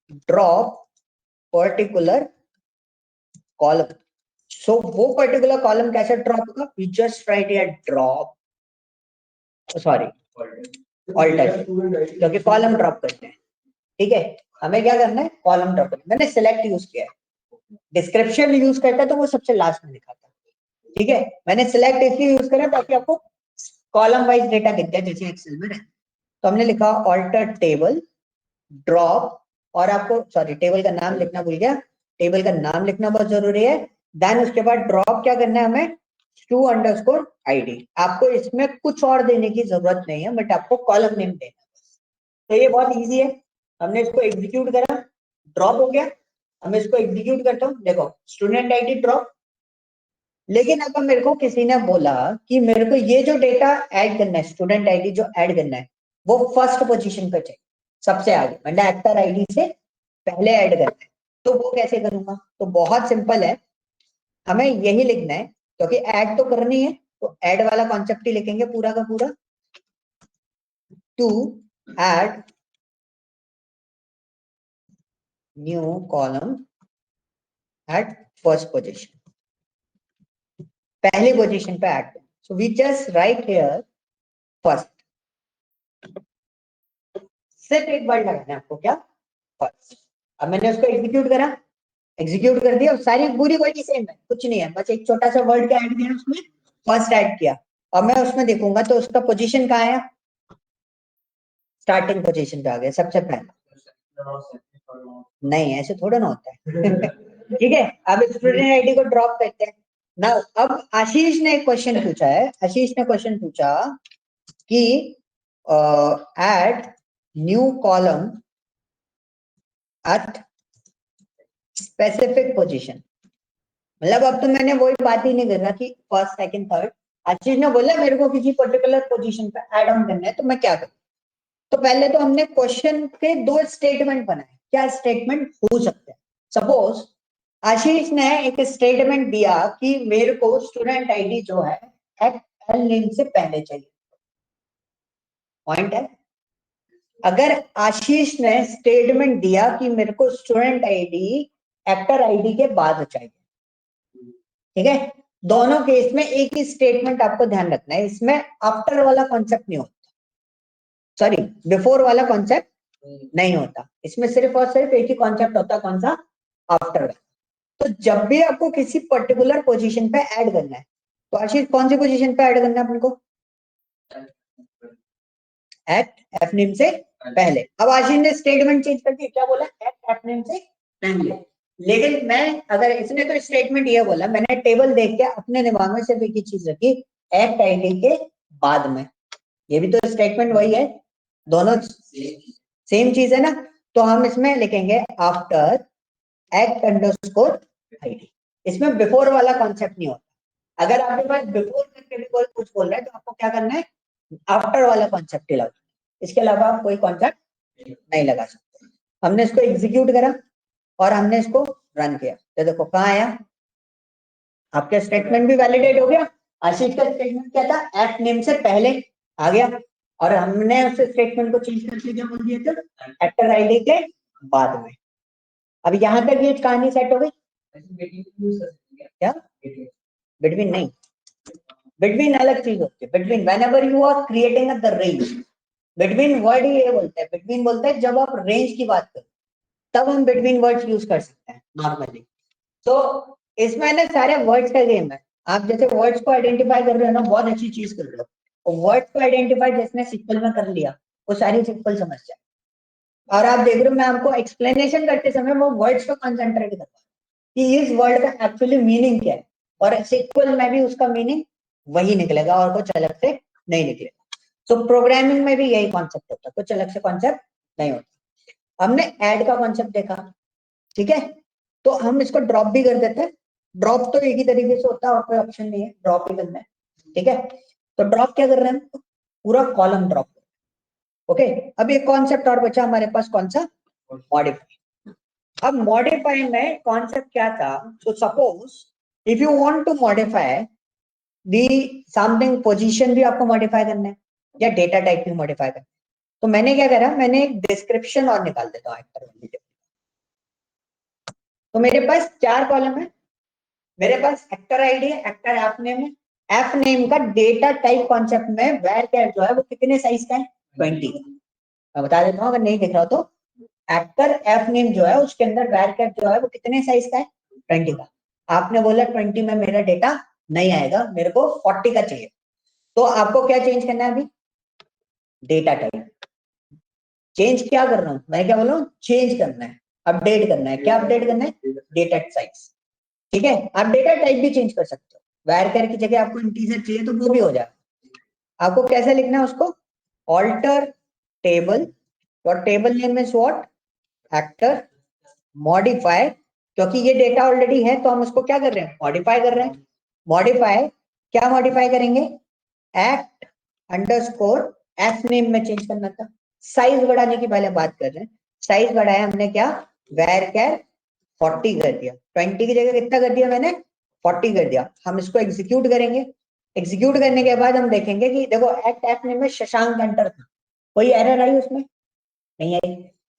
ड्रॉप पर्टिकुलर कॉलम, सो वो पर्टिकुलर कॉलम कैसे ड्रॉप होगा, we just write here drop, sorry alter, क्योंकि कॉलम ड्रॉप करते हैं, ठीक है। हमें क्या करना है, कॉलम ड्रॉप करना है। मैंने सिलेक्ट यूज किया है, डिस्क्रिप्शन यूज करता तो वो सबसे लास्ट में दिखाता, ठीक है। मैंने सिलेक्ट इसलिए यूज करा ताकि आपको कॉलम वाइज डेटा दिख जाए जैसे एक्सेल में रहता। तो हमने लिखा ऑल्टर टेबल ड्रॉप, और आपको सॉरी टेबल का नाम लिखना भूल गया, टेबल का नाम लिखना बहुत जरूरी है। देन उसके बाद ड्रॉप क्या करना है हमें, टू अंडरस्कोर आईडी। आपको इसमें कुछ और देने की जरूरत नहीं है, बट आपको कॉलम नेम देना है। तो ये बहुत इजी है। हमने इसको एग्जीक्यूट करा, ड्रॉप हो गया। हम इसको एग्जीक्यूट करता हूँ, देखो स्टूडेंट आईडी ड्रॉप। लेकिन अगर मेरे को किसी ने बोला कि मेरे को ये जो डेटा ऐड करना है, स्टूडेंट आईडी जो ऐड करना है, वो फर्स्ट पोजीशन पे चाहिए, सबसे आगे, मतलब एक्टर आईडी से पहले ऐड करना है, तो वो कैसे करूंगा। तो बहुत सिंपल है, हमें यही लिखना है, क्योंकि ऐड तो करनी है, तो ऐड वाला कॉन्सेप्ट ही लिखेंगे पूरा का पूरा, to add new column at first position, पहली पोजीशन पे add. So we just write here first, सिर्फ एक वर्ड लगाना है आपको, क्या, फर्स्ट। अब मैंने उसको एग्जीक्यूट करा, एग्जीक्यूट कर दिया, सारी पूरी क्वेरी सेम है, कुछ नहीं है, बस एक छोटा सा वर्ड क्या ऐड किया उसमें, फर्स्ट ऐड किया। और मैं उसमें देखूंगा तो उसका पोजीशन कहाँ आया, स्टार्टिंग पोजीशन पे आ गया सबसे पहले। नहीं ऐसे थोड़ा ना होता है ठीक है। अब स्टूडेंट आईडी को ड्रॉप करते हैं ना। अब आशीष ने एक क्वेश्चन पूछा है, आशीष ने क्वेश्चन पूछा कि add new column at specific position. मतलब अब तो मैंने वही बात ही नहीं कर रहा कि फर्स्ट सेकंड थर्ड, आशीष ने बोला मेरे को किसी पर्टिकुलर पोजीशन पे ऐड ऑन करना है, तो मैं क्या करूं। तो पहले तो हमने क्वेश्चन के दो स्टेटमेंट बनाए, क्या स्टेटमेंट हो सकते हैं। सपोज आशीष ने एक स्टेटमेंट दिया कि मेरे को स्टूडेंट आईडी जो है एल नेम से पहले चाहिए, पॉइंट है। अगर आशीष ने स्टेटमेंट दिया कि मेरे को स्टूडेंट आईडी एक्टर आईडी के बाद चाहिए, ठीक है, दोनों केस में एक ही स्टेटमेंट आपको ध्यान रखना है, इसमें आफ्टर वाला कॉन्सेप्ट नहीं होता, सॉरी बिफोर वाला कॉन्सेप्ट नहीं होता, इसमें सिर्फ और सिर्फ एक ही कॉन्सेप्ट होता है, कौन सा, आफ्टर वाला। तो जब भी आपको किसी पर्टिकुलर पोजीशन पे ऐड करना है, तो आशीष कौन सी पोजीशन पे ऐड करना है अपन को, एट एफ नेम से पहले। अब आशीष ने स्टेटमेंट चेंज करके क्या बोला, एट एफ नेम से पहले। लेकिन मैं, अगर इसने तो स्टेटमेंट ये बोला, मैंने टेबल देख के अपने दिमाग में सिर्फ एक ही चीज रखी, एक्ट आईडी के बाद में, ये भी तो स्टेटमेंट वही है, दोनों सेम चीज है ना। तो हम इसमें लिखेंगे आफ्टर एक्ट अंडरस्कोर आईडी, इसमें बिफोर वाला कॉन्सेप्ट नहीं होता। अगर आपके पास बिफोर करके भी कोई कुछ बोल रहा है तो आपको क्या करना है, आफ्टर वाला कॉन्सेप्ट ही लगाना, इसके अलावा आप कोई कॉन्सेप्ट नहीं लगा सकते। हमने इसको एग्जीक्यूट करा और हमने इसको रन किया, तो देखो कहाँ आया, आपका स्टेटमेंट भी वैलिडेट हो गया। आशीष का स्टेटमेंट क्या था, एफ नेम से पहले आ गया, और हमने उस स्टेटमेंट को चेंज करके क्या बोल दिया था, एक्टर आईडी के बाद में। अब यहां तक ये कहानी सेट हो गई। क्या, बिटवीन नहीं, बिटवीन अलग चीज होती है। Between whenever you are creating the range, between word ये बोलता है, बिटवीन बोलता है जब आप रेंज की बात करो, तब हम बिटवीन वर्ड्स यूज कर सकते हैं नॉर्मली। तो इसमें ना सारे वर्ड्स का गेम है। आप जैसे वर्ड्स को आइडेंटिफाई कर रहे हो ना, बहुत अच्छी चीज कर रहे हो। वर्ड्स को आइडेंटिफाई जिसने सिक्वल में कर लिया वो सारी सिक्वल समझ जाए। और आप देख रहे हो मैं आपको एक्सप्लेनेशन करते समय वो वर्ड्स पे कंसंट्रेट कर रहा हूं कि इस वर्ड का एक्चुअली मीनिंग क्या है, और सिक्वल में भी उसका मीनिंग वही निकलेगा और कुछ अलग से नहीं निकलेगा। तो प्रोग्रामिंग में भी यही कॉन्सेप्ट होता है, कुछ अलग से कॉन्सेप्ट नहीं होता। हमने ऐड का कॉन्सेप्ट देखा, ठीक है, तो हम इसको ड्रॉप भी कर देते हैं। ड्रॉप तो एक ही तरीके से होता है और कोई ऑप्शन नहीं है, ड्रॉप ही करना है, ठीक है। तो ड्रॉप क्या कर रहे हैं, पूरा कॉलम ड्रॉप। ओके, अब एक कॉन्सेप्ट और बचा हमारे पास, कौन सा, मॉडिफाई। अब मॉडिफाई में कॉन्सेप्ट क्या था, so suppose if you want to modify the something, position भी आपको मॉडिफाई करना है या डेटा टाइप भी मॉडिफाई करना है, तो मैंने क्या करा, मैंने एक डिस्क्रिप्शन और निकाल देता हूं एक्टर वेरिएबल। तो मेरे पास 4 कॉलम है, मेरे पास एक्टर आईडी है, एक्टर एफ नेम है, एफ नेम का डेटा टाइप कॉन्सेप्ट में varchar जो है वो कितने साइज का है, 20 का। मैं बता देता हूँ अगर नहीं दिख रहा हो तो, एक्टर एफ नेम जो है उसके अंदर varchar जो है वो कितने साइज का है, 20 का। आपने बोला 20 में मेरा डेटा नहीं आएगा, मेरे को 40 का चाहिए। तो आपको क्या चेंज करना है अभी, डेटा टाइप। चेंज क्या कर रहा हूं मैं, क्या बोल रहा हूँ, चेंज करना है, अपडेट करना है। क्या अपडेट करना है, डेटा साइज, ठीक है। आप डेटा टाइप भी चेंज कर सकते हो, varchar की जगह आपको इंटीजर चाहिए तो वो भी हो जाएगा। आपको कैसे लिखना है उसको, ऑल्टर टेबल, और table name is what, actor, modify, क्योंकि ये डेटा ऑलरेडी है तो हम उसको क्या कर रहे हैं, मॉडिफाई कर रहे हैं। मॉडिफाई, क्या मॉडिफाई करेंगे, एक्ट अंडरस्कोर एफ नेम में चेंज करना था। साइज बढ़ाने की पहले बात कर रहे हैं, साइज बढ़ाया हमने क्या, varchar 40 कर दिया, 20 की जगह कितना कर दिया मैंने, 40 कर दिया। हम इसको एग्जीक्यूट करेंगे, एग्जीक्यूट करने के बाद हम देखेंगे कि देखो एक्ट एफ नेम में शशांक एंटर था, कोई एरर आई उसमें, नहीं आई।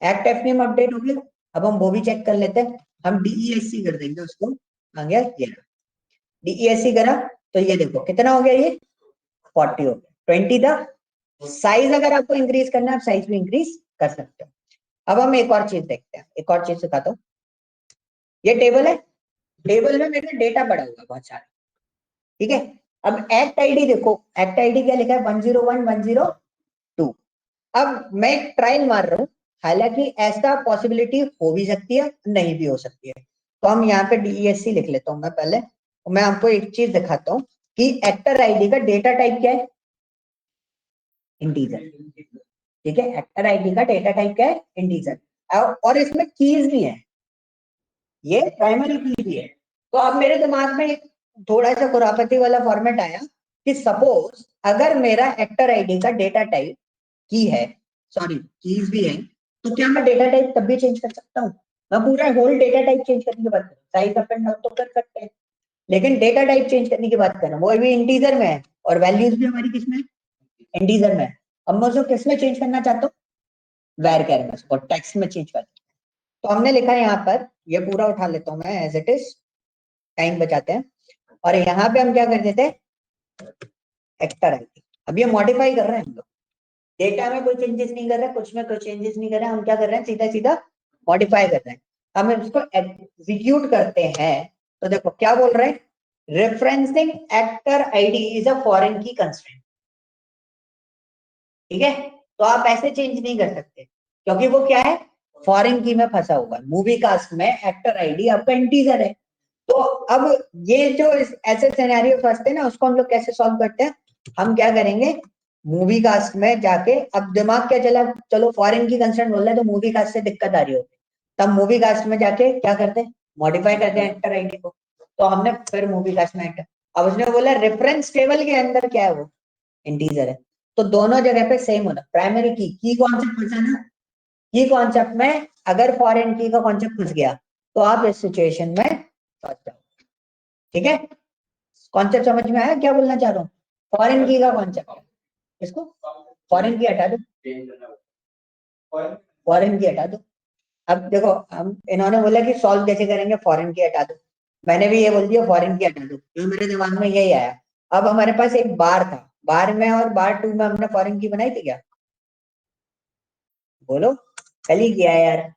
एक्ट एफ नेम अपडेट हो गया, अब हम वो भी चेक कर लेते हैं, हम DESC कर देंगे उसको, आ गया ये, DESC करा तो ये देखो कितना हो गया, ये 40 हो गया, 20 था। साइज अगर आपको इंक्रीज करना है आप साइज भी इंक्रीज कर सकते हो। अब हम एक और चीज देखते हैं, एक और चीज सिखाता हूँ। ये टेबल है, टेबल में मेरा डेटा पड़ा हुआ बहुत सारा, ठीक है। अब एक्ट आईडी देखो, एक्ट आईडी क्या लिखा है, 101 102। अब मैं एक ट्रायल मार रहा हूँ, हालांकि ऐसा पॉसिबिलिटी हो भी सकती है, नहीं भी हो सकती है। तो हम यहाँ पे DESC लिख लेता हूँ मैं पहले, और मैं आपको एक चीज दिखाता हूँ कि एक्टर आईडी का डेटा टाइप क्या है, इंटीजर, ठीक है। एक्टर आईडी का डेटा टाइप क्या है, इंटीजर, और इसमें कीज भी है, ये प्राइमरी की भी है। तो अब मेरे दिमाग में एक थोड़ा सा खुरापती वाला फॉर्मेट आया कि सपोज अगर मेरा एक्टर आईडी का डेटा टाइप की है, सॉरी कीज भी है, तो क्या मैं डेटा टाइप तब भी चेंज कर सकता हूँ, मैं पूरा होल डेटा टाइप चेंज करने की बात कर, साइज अप एंड डाउन तो कर सकते हैं, लेकिन डेटा टाइप चेंज करने की बात कर रहा हूँ, वो भी इंटीजर में है और वैल्यूज भी हमारी किसमें, इंटीजर में है। अब मैं उसको किसमें चेंज करना चाहता हूँ, varchar में, और टेक्स्ट में चेंज कर। तो हमने लिखा है यहाँ पर, ये पूरा उठा लेता हूँ मैं एज इट इज, टाइम बचाते हैं। और यहाँ पे हम क्या कर देते हैं, एक्टर आईडी। अब ये मॉडिफाई कर रहे हैं हम लोग, डेटा में कोई चेंजेस नहीं कर रहे, कुछ में कोई चेंजेस नहीं कर रहे, हम क्या कर रहे हैं, सीधा सीधा मॉडिफाई कर रहे हैं। हम इसको एग्जीक्यूट करते हैं तो देखो क्या बोल रहे हैं, referencing actor ID is a foreign की कंस्ट्रेंट, ठीक है। तो आप ऐसे चेंज नहीं कर सकते क्योंकि वो क्या है, फॉरेन की में फंसा हुआ है। मूवी कास्ट में एक्टर आईडी आपका इंटीजर है। तो अब ये जो ऐसे सिनेरियो फंसते हैं ना, उसको हम लोग कैसे सॉल्व करते हैं, हम क्या करेंगे, मूवी कास्ट में जाके, अब दिमाग क्या चला, चलो फॉरेन की कंसर्न बोल रहे हैं तो मूवी कास्ट से दिक्कत आ रही होगी, तब मूवी कास्ट में जाके क्या करते हैं, मॉडिफाई करते हैं एक्टर आईडी को। तो हमने फिर मूवी कास्ट में एक्टर, अब उसने बोला रेफरेंस टेबल के अंदर क्या है, वो इंटीजर है, तो दोनों जगह पे सेम होना। प्राइमरी की कॉन्सेप्ट फंसा ना, की कॉन्सेप्ट में अगर फॉरेन की का कॉन्सेप्ट फंस गया तो आप इस सिचुएशन में फंस जाओ, ठीक है। कॉन्सेप्ट समझ में आया क्या बोलना चाह रहा हूँ, फॉरेन की का कॉन्सेप्ट है, इसको फॉरेन की हटा दो, फॉरेन की हटा दो। अब देखो हम, इन्होंने बोला कि सॉल्व कैसे करेंगे, फॉरेन की हटा दो, मैंने भी ये बोल दिया फॉरेन की हटा दो, तो मेरे दिमाग में यही आया। अब हमारे पास एक बार था, बार में और बार 2 में हमने फॉरेन की बनाई थी क्या, बोलो, कल ही किया है यार,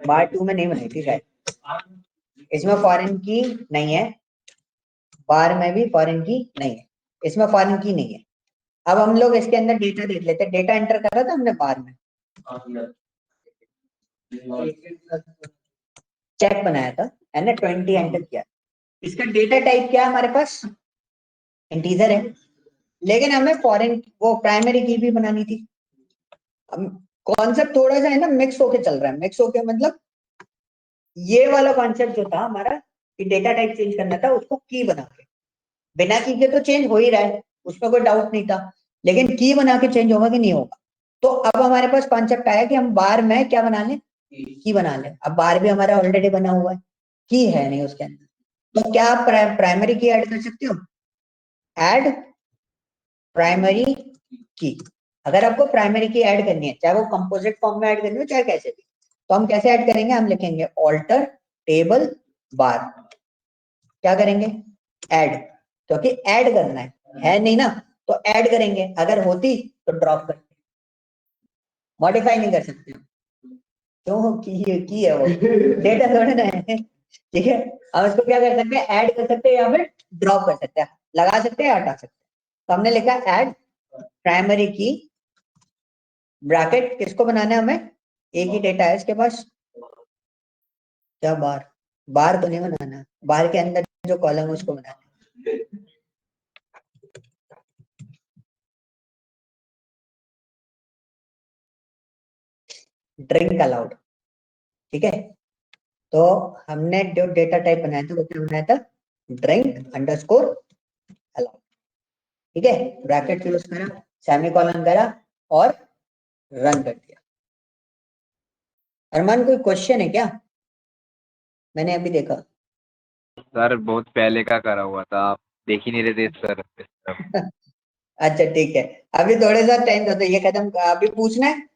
बार 2 में नहीं बनाई थी शायद, इसमें फॉरेन की नहीं है, बार में भी फॉरेन की नहीं है, इसमें फॉरेन की नहीं है। अब हम लोग इसके अंदर डेटा देख लेते हैं, डेटा एंटर कर रहा था हमने बार में, चेक बनाया था है ना, 20 एंटर किया। इसका डेटा टाइप क्या है हमारे पास, इंटीजर है, लेकिन हमें फॉरेन वो प्राइमरी की भी बनानी थी। कॉन्सेप्ट थोड़ा सा है ना मिक्स होके चल रहा है, मिक्स होके मतलब ये वाला कॉन्सेप्ट जो था हमारा कि डेटा टाइप चेंज करना था, उसको की बना के, बिना की के तो चेंज हो ही रहा है, उसमें कोई डाउट नहीं था, लेकिन की बना के चेंज होगा कि नहीं होगा। तो अब हमारे पास कॉन्सेप्ट आया कि हम बार में क्या बना लें, की बना लें। अब बार भी हमारा ऑलरेडी बना हुआ है, की है नहीं उसके अंदर, तो क्या आप प्राइमरी की ऐड कर सकते हो, ऐड प्राइमरी की। अगर आपको प्राइमरी की ऐड करनी है, चाहे वो कंपोजिट फॉर्म में ऐड करनी हो चाहे कैसे भी, तो हम कैसे ऐड करेंगे, हम लिखेंगे ऑल्टर टेबल बार, क्या करेंगे, ऐड, क्योंकि ऐड करना है नहीं ना, तो ऐड करेंगे, अगर होती तो ड्रॉप करते, मॉडिफाई नहीं कर सकते, क्यों की है वो डेटा थोड़े ना है, ठीक है। हम इसको क्या कर सकते हैं, ऐड कर सकते हैं या फिर ड्रॉप कर सकते हैं, लगा सकते हैं या हटा सकते हैं। तो हमने लिखा ऐड प्राइमरी की ब्रैकेट, किसको बनाना है हमें, एक ही डेटा है इसके पास, क्या बार, बार को नहीं बनाना, बार के अंदर जो कॉलम है उसको बनाना है। ड्रिंक अलाउड, ठीक है। तो हमने जो डेटा टाइप बनाया था वो क्या बनाया था, ड्रिंक अंडरस्कोर अलाउड, ठीक है, ब्रैकेट यूज करा, सेमीकोलन करा और रन कर दिया। अरमान कोई क्वेश्चन है क्या, मैंने अभी देखा सर बहुत पहले का करा हुआ था, आप देख ही नहीं रहे थे सर इस तरफ। अच्छा ठीक है, अभी थोड़े सा टाइम दो, तो ये खत्म, अभी पूछना है।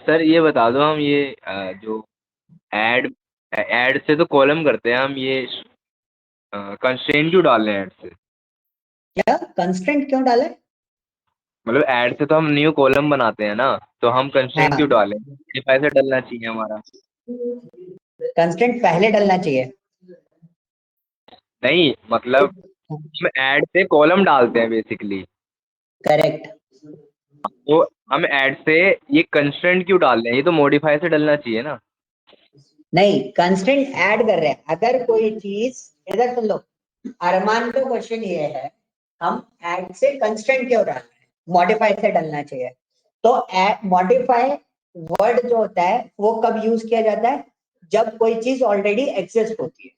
सर ये बता दो, हम ये जो ऐड ऐड से तो कॉलम करते हैं हम, ये कंस्ट्रेंट क्यों डाल रहे हैं ऐड से? क्या कंस्ट्रेंट क्यों डाले, मतलब ऐड से तो हम न्यू कॉलम बनाते हैं ना, तो हम कंस्ट्रेंट क्यों हाँ डालें, मॉडिफाई से डलना चाहिए हमारा। कंस्ट्रेंट पहले डलना चाहिए, नहीं मतलब हम ऐड से कॉलम डालते हैं बेसिकली, करेक्ट। तो हम ऐड से ये कंस्ट्रेंट क्यों डाल रहे हैं, ये तो मॉडिफाई से डलना चाहिए ना। नहीं कंस्ट्रेंट ऐड कर रहे हैं, अगर कोई चीज, इधर सुन लो, अरमान का क्वेश्चन ये है, हम ऐड से कंस्ट्रेंट क्यों डाल रहे हैं, मॉडिफाई से डलना चाहिए। तो मॉडिफाई वर्ड जो होता है वो कब यूज किया जाता है, जब कोई चीज ऑलरेडी एग्जिस्ट होती है,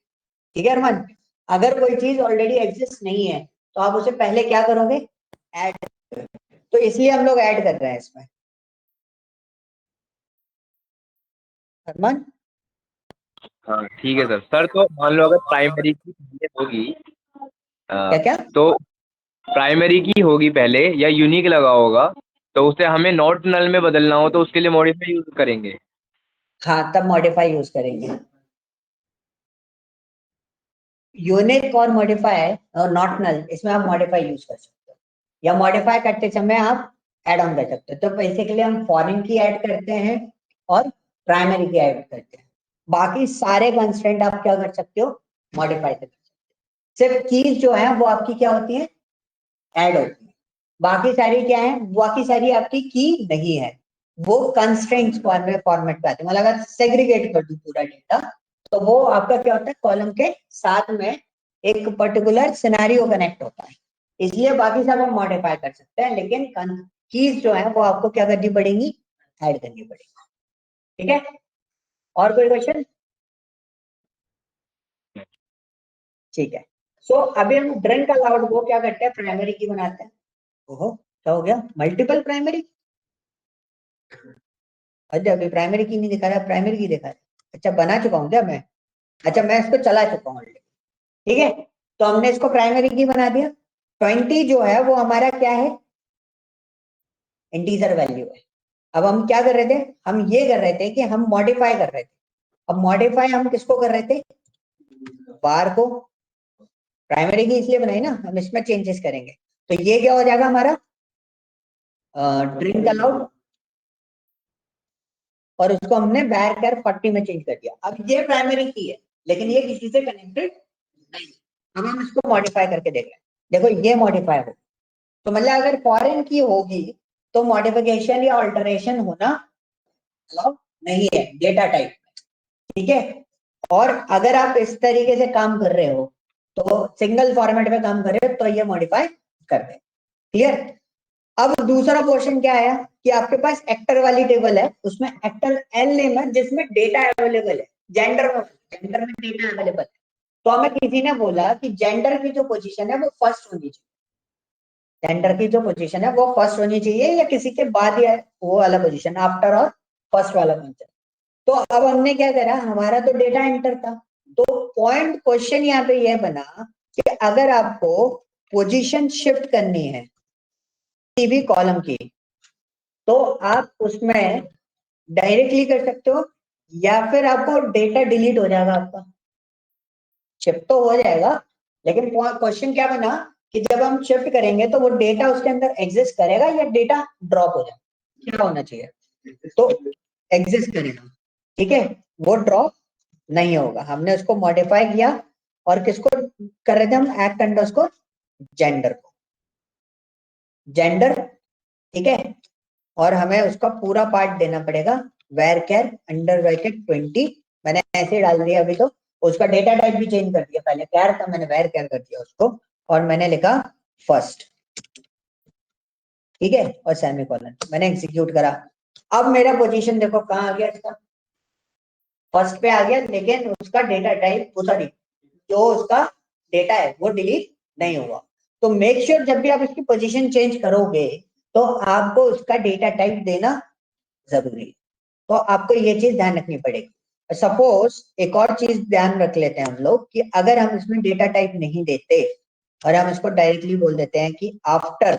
ठीक है अरमान। अगर कोई चीज ऑलरेडी एग्जिस्ट नहीं है तो आप उसे पहले क्या करोगे, ऐड, तो इसलिए हम लोग ऐड कर रहे हैं इसमें, अरमान। हाँ ठीक है सर। सर तो मान लो अगर प्राइमरी की पहले होगी, क्या क्या, तो प्राइमरी की होगी पहले या यूनिक लगा होगा, तो उसे हमें नॉट नल में बदलना हो तो उसके लिए मॉडिफाई यूज करेंगे। हाँ तब मॉडिफाई यूज करेंगे, यूनिक और मॉडिफाई और नॉट नल, इसमें आप मॉडिफाई यूज कर सकते हो, या मॉडिफाई करते समय आप ऐड ऑन कर सकते हो। तो बेसिकली हम फॉरेन की ऐड करते हैं और प्राइमरी की ऐड करते हैं, बाकी सारे कंस्ट्रेंट आप क्या कर सकते हो, मॉडिफाई कर सकते हो। सिर्फ कीज जो है वो आपकी क्या होती है, ऐड होती है, बाकी सारी क्या है, बाकी सारी आपकी की नहीं है, वो कंस्ट्रेंट्स फॉर्मेट पे आते हैं। मतलब अगर सेग्रीगेट कर दूं पूरा डेटा, तो वो आपका क्या होता है, कॉलम के साथ में एक पर्टिकुलर सिनेरियो कनेक्ट होता है, इसलिए बाकी सब हम मॉडिफाई कर सकते हैं, लेकिन कीज जो है वो आपको क्या करनी पड़ेगी, ऐड करनी पड़ेगी, ठीक है। और कोई क्वेश्चन, ठीक है। सो अभी हम ड्रिंक अलाउड को क्या करते हैं, प्राइमरी की बनाते हैं। ओहो क्या हो गया, मल्टीपल प्राइमरी, अच्छा अभी प्राइमरी की नहीं दिखा रहा, प्राइमरी की दिखा रहा है, अच्छा बना चुका हूँ क्या मैं, अच्छा मैं इसको चला चुका हूँ ऑलरेडी, ठीक है। तो हमने इसको प्राइमरी की बना दिया, 20 जो है वो हमारा क्या है, इंटीजर वैल्यू है। अब हम क्या कर रहे थे, हम ये कर रहे थे कि हम मॉडिफाई कर रहे थे। अब मॉडिफाई हम किसको कर रहे थे, बार को, प्राइमरी की इसलिए बनाई ना, हम इसमें चेंजेस करेंगे, तो ये क्या हो जाएगा हमारा, ड्रिंक अलाउड और उसको हमने var 40 में चेंज कर दिया। अब ये प्राइमरी की है, लेकिन ये किसी से कनेक्टेड नहीं। अब हम इसको मॉडिफाई करके देख रहे हैं, देखो ये मॉडिफाई हो, तो मतलब अगर फॉरेन की होगी तो मॉडिफिकेशन या अल्टरेशन होना अलाउ नहीं है डेटा टाइप, ठीक है। और अगर आप इस तरीके से काम कर रहे हो, तो सिंगल फॉर्मेट में काम कर रहे हो, तो ये मॉडिफाई कर दे। क्लियर। अब दूसरा पोर्शन क्या आया कि आपके पास एक्टर वाली टेबल है, उसमें एक्टर एल नेम है जिसमें डेटा अवेलेबल है, जेंडर में डेटा अवेलेबल है। तो हमें किसी ने बोला कि जेंडर की जो पोजीशन है वो फर्स्ट होनी चाहिए, जेंडर की जो पोजीशन है वो फर्स्ट होनी चाहिए या किसी के बाद या वो वाला पोजीशन आफ्टर और फर्स्ट वाला कॉन्सेप्ट। तो अब हमने क्या करा, हमारा तो डेटा एंटर था, तो पॉइंट क्वेश्चन यहाँ पे यह बना कि अगर आपको पोजीशन शिफ्ट करनी है किसी भी कॉलम की, तो आप उसमें डायरेक्टली कर सकते हो या फिर आपको डेटा डिलीट हो जाएगा, आपका शिफ्ट तो हो जाएगा, लेकिन क्वेश्चन क्या बना कि जब हम शिफ्ट करेंगे तो वो डेटा उसके अंदर एग्जिस्ट करेगा या डेटा ड्रॉप हो जाएगा, क्या होना चाहिए, तो एग्जिस्ट करेगा, ठीक है, वो ड्रॉप नहीं होगा। हमने उसको मॉडिफाई किया और किसको कर रहे थे हम, एक्ट अंडरस्कोर जेंडर को, जेंडर, ठीक है। और हमें उसका पूरा पार्ट देना पड़ेगा var अंडर ब्रैकेट 20, मैंने ऐसे डाल दिया अभी, तो उसका डेटा टाइप भी चेंज कर दिया, पहले कैर था मैंने var कर दिया उसको, और मैंने लिखा फर्स्ट, ठीक है, और सेमीकोलन, मैंने एग्जीक्यूट करा। अब मेरा पोजीशन देखो कहाँ आ गया, इसका फर्स्ट पे आ गया, लेकिन उसका डेटा टाइप सॉरी जो उसका डेटा है वो डिलीट नहीं हुआ। तो मेक श्योर जब भी आप इसकी पोजीशन चेंज करोगे तो आपको उसका डेटा टाइप देना जरूरी है, तो आपको ये चीज ध्यान रखनी पड़ेगी। सपोज एक और चीज ध्यान रख लेते हैं हम लोग कि अगर हम इसमें डेटा टाइप नहीं देते और हम इसको डायरेक्टली बोल देते हैं कि आफ्टर,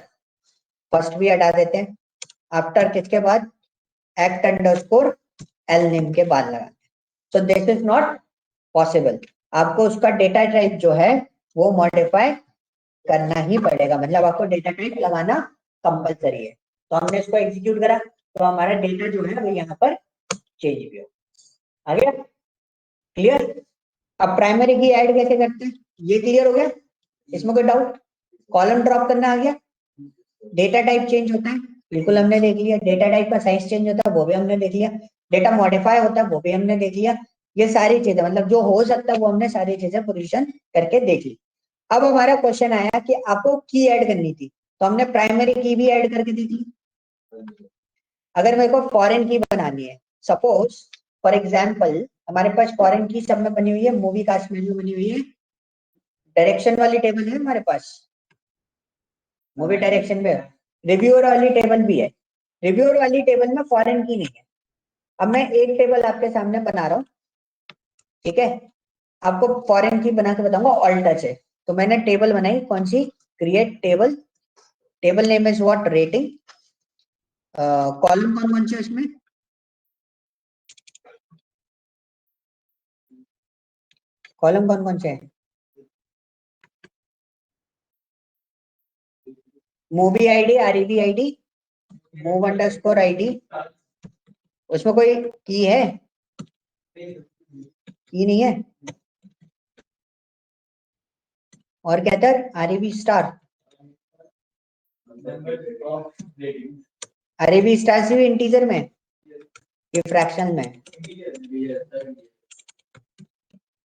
फर्स्ट भी हटा देते हैं, आफ्टर किसके बाद, एक्ट अंडरस्कोर एल नेम के बाद लगाते हैं, सो दिस इज नॉट पॉसिबल। आपको उसका डेटा टाइप जो है वो मॉडिफाई करना ही पड़ेगा, मतलब आपको डेटा टाइप लगाना कंपलसरी है। तो हमने इसको एग्जीक्यूट करा, तो हमारा डेटा जो है वो यहाँ पर चेंज भी हो आ गया। क्लियर। अब प्राइमरी की ऐड कैसे करते हैं ये क्लियर हो गया, इसमें कोई डाउट, कॉलम ड्रॉप करना आ गया, डेटा टाइप चेंज होता है बिल्कुल हमने देख लिया, डेटा टाइप का साइज चेंज होता है वो भी हमने देख लिया, डेटा मॉडिफाई होता है वो भी हमने देख लिया, ये सारी चीजें मतलब जो हो सकता है वो हमने सारी चीजें पोजीशन करके देख ली। अब हमारा क्वेश्चन आया कि आपको की ऐड करनी थी, तो हमने प्राइमरी की भी ऐड करके देख ली। अगर मेरे को फॉरेन की बनानी है, सपोज फॉर एग्जाम्पल हमारे पास फॉरेन की सब में बनी हुई है, मूवी कास्ट मेन्यू बनी हुई है, डायरेक्शन वाली टेबल है हमारे पास, मूवी डायरेक्शन में रिव्यूअर वाली टेबल भी है, रिव्यूअर वाली टेबल में फॉरेन की नहीं है। अब मैं एक टेबल आपके सामने बना रहा हूँ, ठीक है, आपको फॉरेन की बना के बताऊंगा, ऑल टच है, तो मैंने टेबल बनाई कौन सी, create table, table name is what, rating, column कौन कौन से इसमें, कॉलम कौन कौन से हैं, movie ID, REB ID, move underscore ID, उसमें कोई की है, की नहीं है, और क्या था, आरईबी स्टार, आरईबी स्टार से भी इंटीजर में ये फ्रैक्शन में,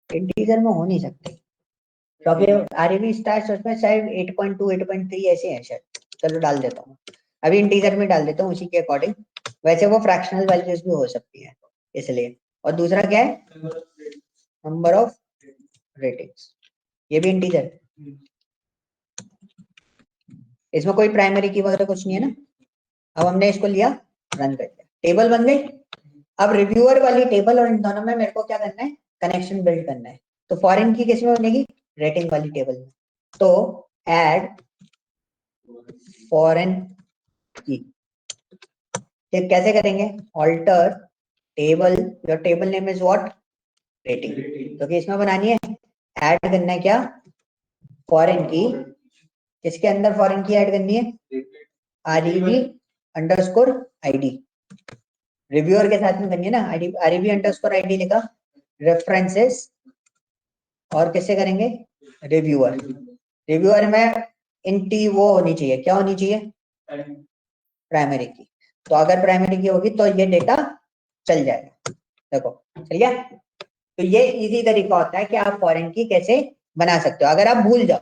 इंटीजर में हो नहीं सकते क्योंकि आरईबी स्टार उसमें शायद 8.2 8.3 ऐसे हैं शायद, चलो डाल देता हूँ, अभी इंटीजर में डाल देता हूँ उसी के अकॉर्डिंग, वैसे वो फ्रैक्शनल वैल्यूज भी हो सकती है इसलिए। और दूसरा क्या है, नंबर ऑफ रेटिंग्स, ये भी इंटीजर, इसमें कोई प्राइमरी की वगैरह कुछ नहीं है ना। अब हमने इसको लिया, रन कर दिया, टेबल बन गई। अब रिव्यूअर वाली टेबल और इन दोनों में मेरे को क्या करना है, कनेक्शन बिल्ड करना है, तो फॉरेन की किस में बनेगी, रेटिंग वाली टेबल में, तो ऐड फॉरेन की, फिर कैसे करेंगे, alter table, your table name is what, rating, क्योंकि इसमें बनानी है, ऐड करना है क्या, फॉरेन की, किसके अंदर फॉरेन की ऐड करनी है, आरईबी अंडरस्कोर आईडी, रिव्यूअर के साथ में करेंगे ना, REV अंडरस्कोर ID लिखा, रेफरेंसेस, और किससे करेंगे, रिव्यूअर। रिव्यूअर में इंटी वो होनी चाहिए, क्या होनी चाहिए, प्राइमरी की। तो अगर प्राइमरी की होगी तो ये डेटा चल जाएगा। देखो चल गया। तो ये इजी तरीका होता है कि आप फॉरेन की कैसे बना सकते हो। अगर आप भूल जाओ,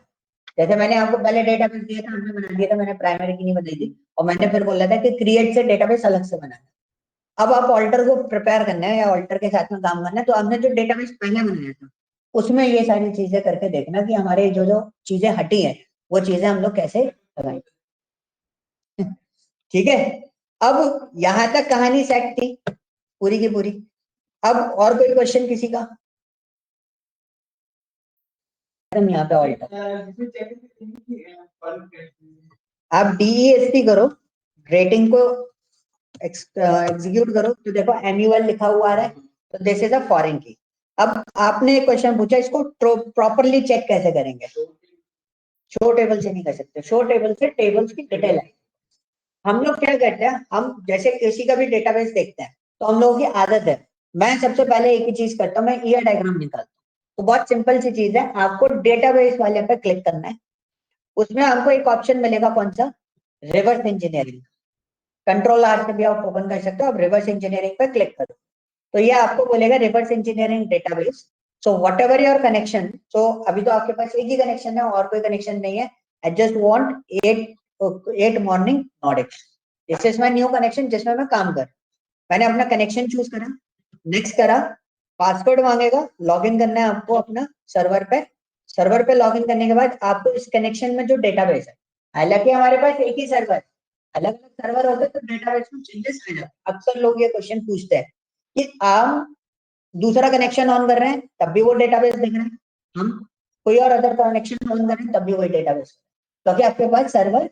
जैसे मैंने आपको पहले डेटाबेस दिया था, हमने बना दिया था, मैंने प्राइमरी की नहीं बताई थी, और मैंने फिर बोला था कि क्रिएट से डेटाबेस अलग से बनाना। अब आप ऑल्टर को प्रिपेयर करना है या ऑल्टर के साथ में काम करना है, तो हमने जो डेटाबेस पहले बनाया था उसमें ये सारी चीजें करके देखना कि हमारे जो जो चीजें हटी हैं वो चीजें हम लोग कैसे लगाएं। ठीक है, अब यहां तक कहानी सेट थी पूरी की पूरी। अब और कोई क्वेश्चन किसी का, यहाँ पे ऑल्टर आप DEST करो, रेटिंग को एग्जीक्यूट करो, तो देखो MUL लिखा हुआ है, तो दिस इज अ फॉरेन की। अब आपने एक क्वेश्चन पूछा, इसको प्रॉपरली चेक कैसे करेंगे। शो टेबल से नहीं कर सकते, शो टेबल से टेबल्स की डिटेल है। हम लोग क्या करते हैं, हम जैसे किसी का भी डेटाबेस देखते हैं तो हम लोगों की आदत है, मैं सबसे पहले एक ही चीज करता हूँ, मैं ईयर डायग्राम निकालता हूँ। तो बहुत सिंपल सी चीज है, आपको डेटाबेस वाले पे क्लिक करना है, उसमें आपको एक ऑप्शन मिलेगा, कौन सा, रिवर्स इंजीनियरिंग। कंट्रोल R से भी आप ओपन कर सकते हो, आप रिवर्स इंजीनियरिंग पे क्लिक करो, तो ये आपको बोलेगा reverse engineering database. So whatever your connection, so अभी तो आपके पास एक ही कनेक्शन है और कोई कनेक्शन नहीं है, I just want 8 morning Nordics, this is my new connection जिसमें मैं काम कर, मैंने अपना कनेक्शन चूज करा, नेक्स्ट करा, पासवर्ड मांगेगा, लॉगिन करना है आपको अपना सर्वर पे। सर्वर पे लॉगिन करने के बाद आपको इस कनेक्शन में जो डेटाबेस है, हालांकि हमारे पास एक ही सर्वर है, अलग अलग सर्वर होते हैं तो डेटाबेस में चेंजेस आ जाते हैं। अक्सर लोग ये क्वेश्चन पूछते हैं कि आप दूसरा कनेक्शन ऑन कर रहे हैं तब भी वो डेटाबेस देख रहे हैं, हम कोई और अदर कनेक्शन ऑन कर रहे हैं तब भी वही डेटाबेस, क्योंकि आपके पास सर्वर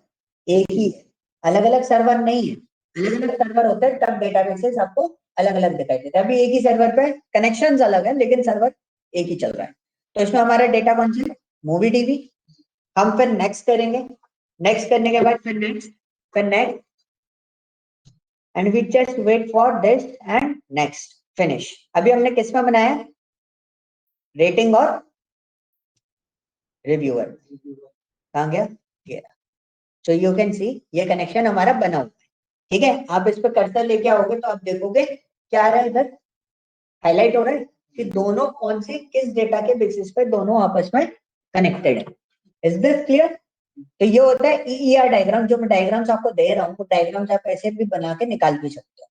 एक ही है, अलग अलग सर्वर नहीं है। अलग अलग सर्वर होते हैं तब डेटाबेसेस आपको अलग अलग दिखाई देते हैं, अभी एक ही सर्वर पे कनेक्शंस अलग है लेकिन सर्वर एक ही चल रहा है। तो इसमें हमारा डेटा कौन सा है, मूवी टीवी। हम फिर नेक्स्ट करेंगे, नेक्स्ट करने के बाद फिर next and we just wait for this and next finish. अभी हमने किस में बनाया, रेटिंग और रिव्यूअर, कहाँ गया ये, सो यू कैन सी ये कनेक्शन हमारा बना हुआ है। ठीक है, आप इस पर कर्सर लेके आओगे तो आप देखोगे क्या आ रहा है, इधर हाईलाइट हो रहा है कि दोनों कौन सी किस डेटा के बेसिस पे दोनों आपस में कनेक्टेड है। Is this clear. तो ये होता है EER डायग्राम, जो मैं डायग्राम्स आपको दे रहा हूँ वो डायग्राम्स आप ऐसे भी बना के निकाल भी सकते हो।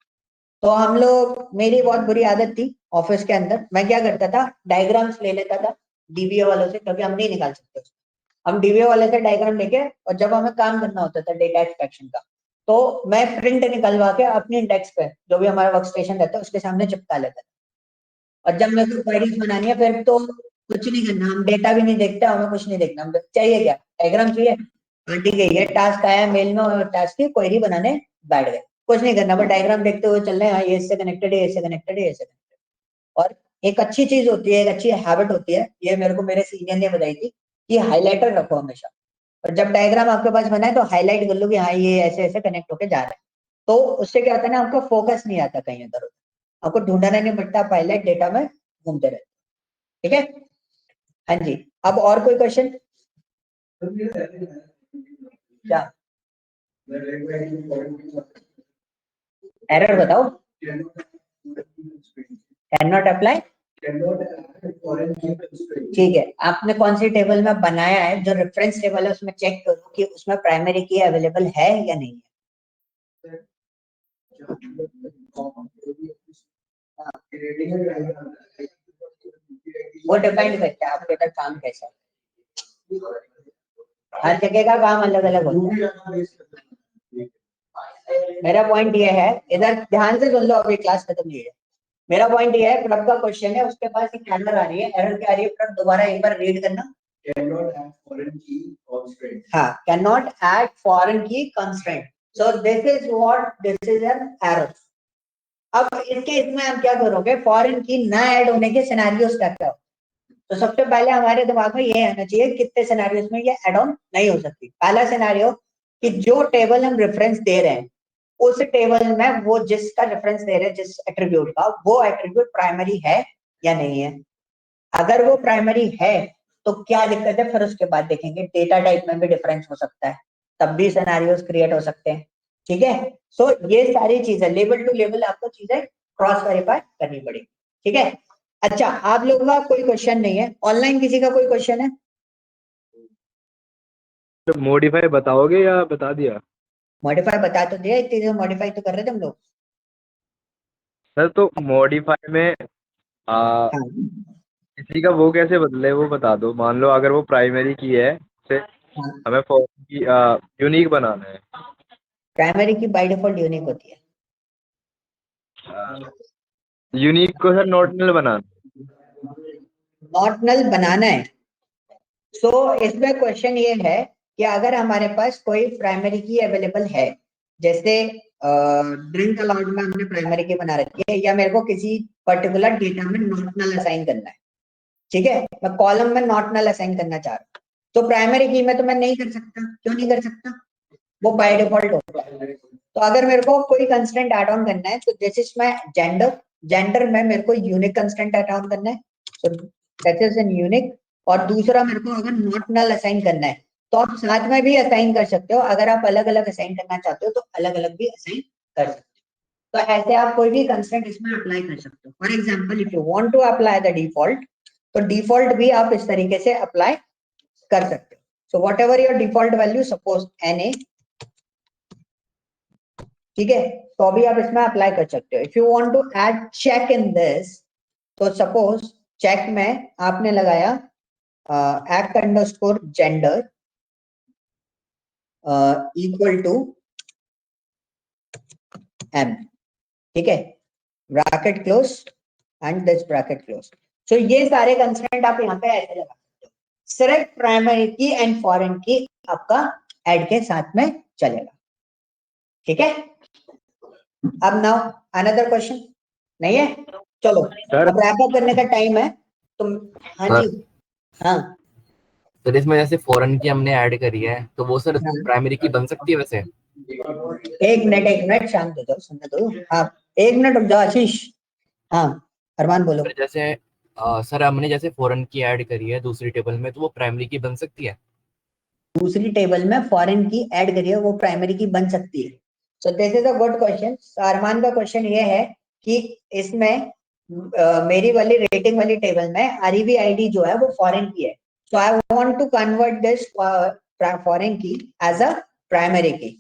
तो हम लोग, मेरी बहुत बुरी आदत थी ऑफिस के अंदर, मैं क्या करता था, डायग्राम्स ले लेता था DBA वालों से, क्योंकि हम नहीं निकाल सकते, हम DBA वाले से डायग्राम लेके, और जब हमें काम करना होता था डेटा एक्सट्रैक्शन का, तो मैं प्रिंट निकलवा के अपनी इंडेक्स पे जो भी हमारा वर्क स्टेशन रहता है उसके सामने चिपका लेता था। और जब मेरे को क्वेरीज बनानी है फिर तो कुछ नहीं करना, हम डेटा भी नहीं देखते, हमें कुछ नहीं देखना, हमें चाहिए क्या, डायग्राम चाहिए, हाँ ठीक है, ये टास्क आया मेल में और टास्क की क्वेरी बनाने बैठ गए, कुछ नहीं करना, बस डायग्राम देखते हुए चल रहे हैं, हाँ ये इससे कनेक्टेड है, इससे कनेक्टेड है, इससे कनेक्टेड। और एक अच्छी चीज होती है, एक अच्छी हैबिट होती है, ये मेरे को मेरे सीनियर ने बताई थी, कि हाईलाइटर रखो हमेशा, और जब डायग्राम आपके पास बना है तो हाईलाइट कर लो कि हाँ ये ऐसे ऐसे कनेक्ट होके जा रहा है। तो उससे क्या होता है ना, आपका फोकस नहीं आता कहीं इधर उधर, आपको ढूंढना नहीं पड़ता, आप हाईलाइट डेटा में घूमते रहते। ठीक है, हाँ जी। अब और कोई क्वेश्चन, क्या एरर बताओ, कैन नॉट अप्लाई, ठीक है, आपने कौन सी टेबल में बनाया है, जो रेफरेंस टेबल है उसमें चेक करो कि उसमें प्राइमरी की अवेलेबल है या नहीं है। वो डिपेंड करता है आपके इधर काम कैसा है, हर जगह का काम अलग अलग होता है। मेरा पॉइंट ये है, इधर ध्यान से सुन लो, अभी क्लास खत्म नहीं है। मेरा पॉइंट ये है, प्रभ का क्वेश्चन है, उसके पास एक एरर आ रही है, एरर क्या आ रही है प्रभ, दोबारा एक बार रीड करना। हाँ, कैन नॉट ऐड फॉरेन की constraint, so this is what, this is an error. अब इसके इसमें हम क्या करोगे, फॉरेन की ना ऐड होने के सिनेरियोस क्या क्या, तो सबसे पहले हमारे दिमाग में ये आना चाहिए कितने सिनेरियोस में ये ऐड ऑन नहीं हो सकती। पहला सिनेरियो कि जो टेबल हम रेफरेंस दे रहे हैं उस टेबल में वो जिसका रेफरेंस दे रहे हैं, जिस एट्रीब्यूट का, वो एट्रीब्यूट प्राइमरी है या नहीं है। अगर वो प्राइमरी है तो क्या दिक्कत है, फिर उसके बाद देखेंगे डेटा टाइप में भी डिफरेंस हो सकता है, तब भी सिनेरियोस क्रिएट हो सकते हैं। ठीक है, सो ये सारी चीजें लेवल टू लेवल आपको चीजें क्रॉस वेरीफाई करनी पड़ेगी। ठीक है, अच्छा आप लोगों का कोई क्वेश्चन नहीं है ऑनलाइन, किसी का कोई क्वेश्चन है? तो मॉडिफाई बताओगे या बता दिया? मॉडिफाई बता तो दिया, इतनी देर मॉडिफाई तो कर रहे थे हम लोग। सर तो मॉडिफाई में हाँ किसी का वो कैसे बदले, वो बता दो। मान लो अगर वो प्राइमरी की है, से हाँ, हमें फॉर्म की यूनिक बनाना है। प्राइमरी की बाय डिफॉल्ट यूनिक होती है। यूनिक को सर नॉट नल बनाना। नॉट नल बनाना है। सो इसमें क्वेश्चन ये है कि अगर हमारे पास कोई प्राइमरी की अवेलेबल है, जैसे ड्रिंक अलाउड में हमने प्राइमरी की बना रखी है, या मेरे को किसी पर्टिकुलर डेटा में नॉट नल असाइन करना है, ठीक है, मैं कॉलम में नॉट नल असाइन करना चाह रहा हूँ, तो प्राइमरी की में तो मैं नहीं कर सकता। क्यों नहीं कर सकता? वो बाय डिफॉल्ट होता है। तो अगर मेरे को कोई कंस्ट्रेंट ऐड ऑन करना है, तो this is my gender, gender में मेरे को यूनिक कंस्ट्रेंट ऐड ऑन करना है, so that is an unique. और दूसरा मेरे को अगर नॉट नल असाइन करना है, तो आप साथ में भी असाइन कर सकते हो। अगर आप अलग अलग असाइन करना चाहते हो तो अलग अलग भी असाइन कर सकते हो। तो ऐसे आप कोई भी कंस्ट्रेंट इसमें अप्लाई कर सकते हो। For example if you want to apply the default, तो डिफॉल्ट भी आप इस तरीके से अप्लाई कर सकते हो। So whatever your default value, suppose NA, ठीक है, तो अभी आप इसमें अप्लाई कर सकते हो। If you want to add check in this, तो सपोज चेक में आपने लगाया act underscore gender equal to M, ठीक है, bracket close and this bracket close. So ये सारे कंस्ट्रेंट आप यहाँ पे ऐसे लगा सकते हो। सिर्फ प्राइमरी की एंड फॉरेन की आपका ऐड के साथ में चलेगा। ठीक है, अब नाउ अनदर क्वेश्चन नहीं है, चलो सर अब रैप अप करने का टाइम है। तुम हाँ जी, हाँ सर इसमें जैसे फॉरेन की हमने ऐड करी है, तो वो सर हाँ, प्राइमरी की बन सकती है वैसे? एक मिनट शांत हो जाओ, सुनने दो। हाँ एक मिनट रुक जाओ आशीष। हाँ अरमान बोलो। सर जैसे सर हमने जैसे फॉरेन की ऐड करी है दूसरी टेबल में, तो वो प्राइमरी की बन सकती है? दूसरी टेबल में फॉरेन की ऐड करिए, वो प्राइमरी की बन सकती है। So this is a good question. Arman का क्वेश्चन ये है कि इसमें मेरी वाली रेटिंग वाली टेबल में आरईवी आईडी जो है वो फॉरेन की है, so I want to convert this foreign key as a primary key.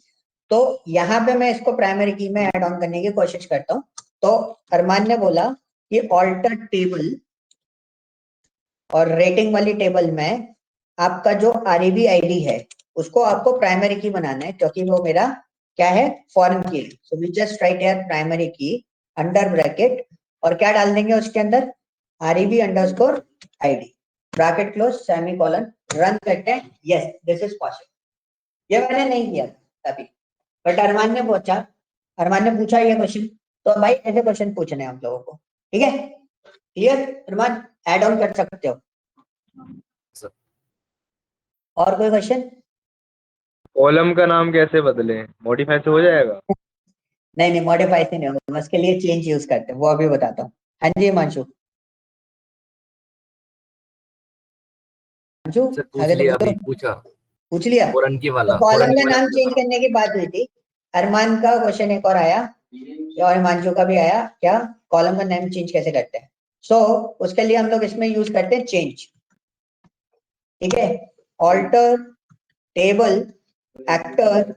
तो यहाँ पे मैं इसको प्राइमरी की में ऐड ऑन करने की कोशिश करता हूँ। तो अरमान ने बोला कि ऑल्टर टेबल और रेटिंग वाली टेबल में आपका जो आरईवी आईडी है उसको आपको प्राइमरी की बनाना है, क्योंकि वो मेरा क्या है, फॉरेन की है। So we just write here primary key under bracket, और क्या डाल देंगे उसके अंदर, REV underscore ID, bracket close, semicolon, run करते हैं। Yes this is possible. ये मैंने नहीं किया था अभी, बट अरमान ने पूछा ये क्वेश्चन, तो भाई ऐसे क्वेश्चन पूछने हैं हम लोगों को। ठीक है, क्लियर अरमान, ऐड ऑन कर सकते हो। सर और कोई क्वेश्चन? कॉलम का नाम कैसे बदले, मॉडिफाई से हो जाएगा? नहीं नहीं मॉडिफाई से नहीं होगा, उसके लिए चेंज यूज करते हैं, वो अभी बताता हूँ। हाँ जी हिमांशु, हिमांशु सर पूछ आगे तो लिया, बोलो। अभी पूछा पूछ लिया, फॉरेन की तो वाला, कॉलम फॉरेन की का वाला नाम पूछा चेंज था। करने की बात हुई थी। अरमान का क्वेश्चन एक और आया, और हिमांशु का भी आया, क्या कॉलम का नेम चेंज कैसे करते हैं। सो उसके लिए हम लोग इसमें यूज करते हैं चेंज। ठीक है, ऑल्टर टेबल एक्टर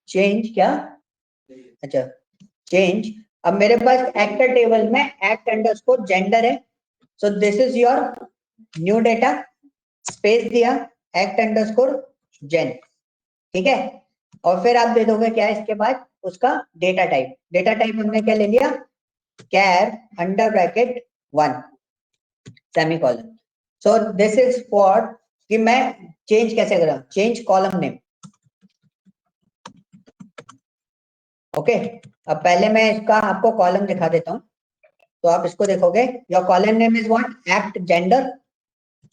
चेंज, क्या, अच्छा चेंज। अब मेरे पास एक्टर टेबल में एक्ट अंडरस्कोर जेंडर है, so this is your new data, space दिया, एक्ट अंडरस्कोर जेन, ठीक है, और फिर आप दे दोगे क्या इसके बाद उसका डेटा टाइप। डेटा टाइप हमने क्या ले लिया, char under bracket 1 semicolon. So this is for कि मैं चेंज कैसे करूं, चेंज कॉलम नेम। ओके, अब पहले मैं इसका आपको कॉलम दिखा देता हूं, तो आप इसको देखोगे, your column name is what, act gender.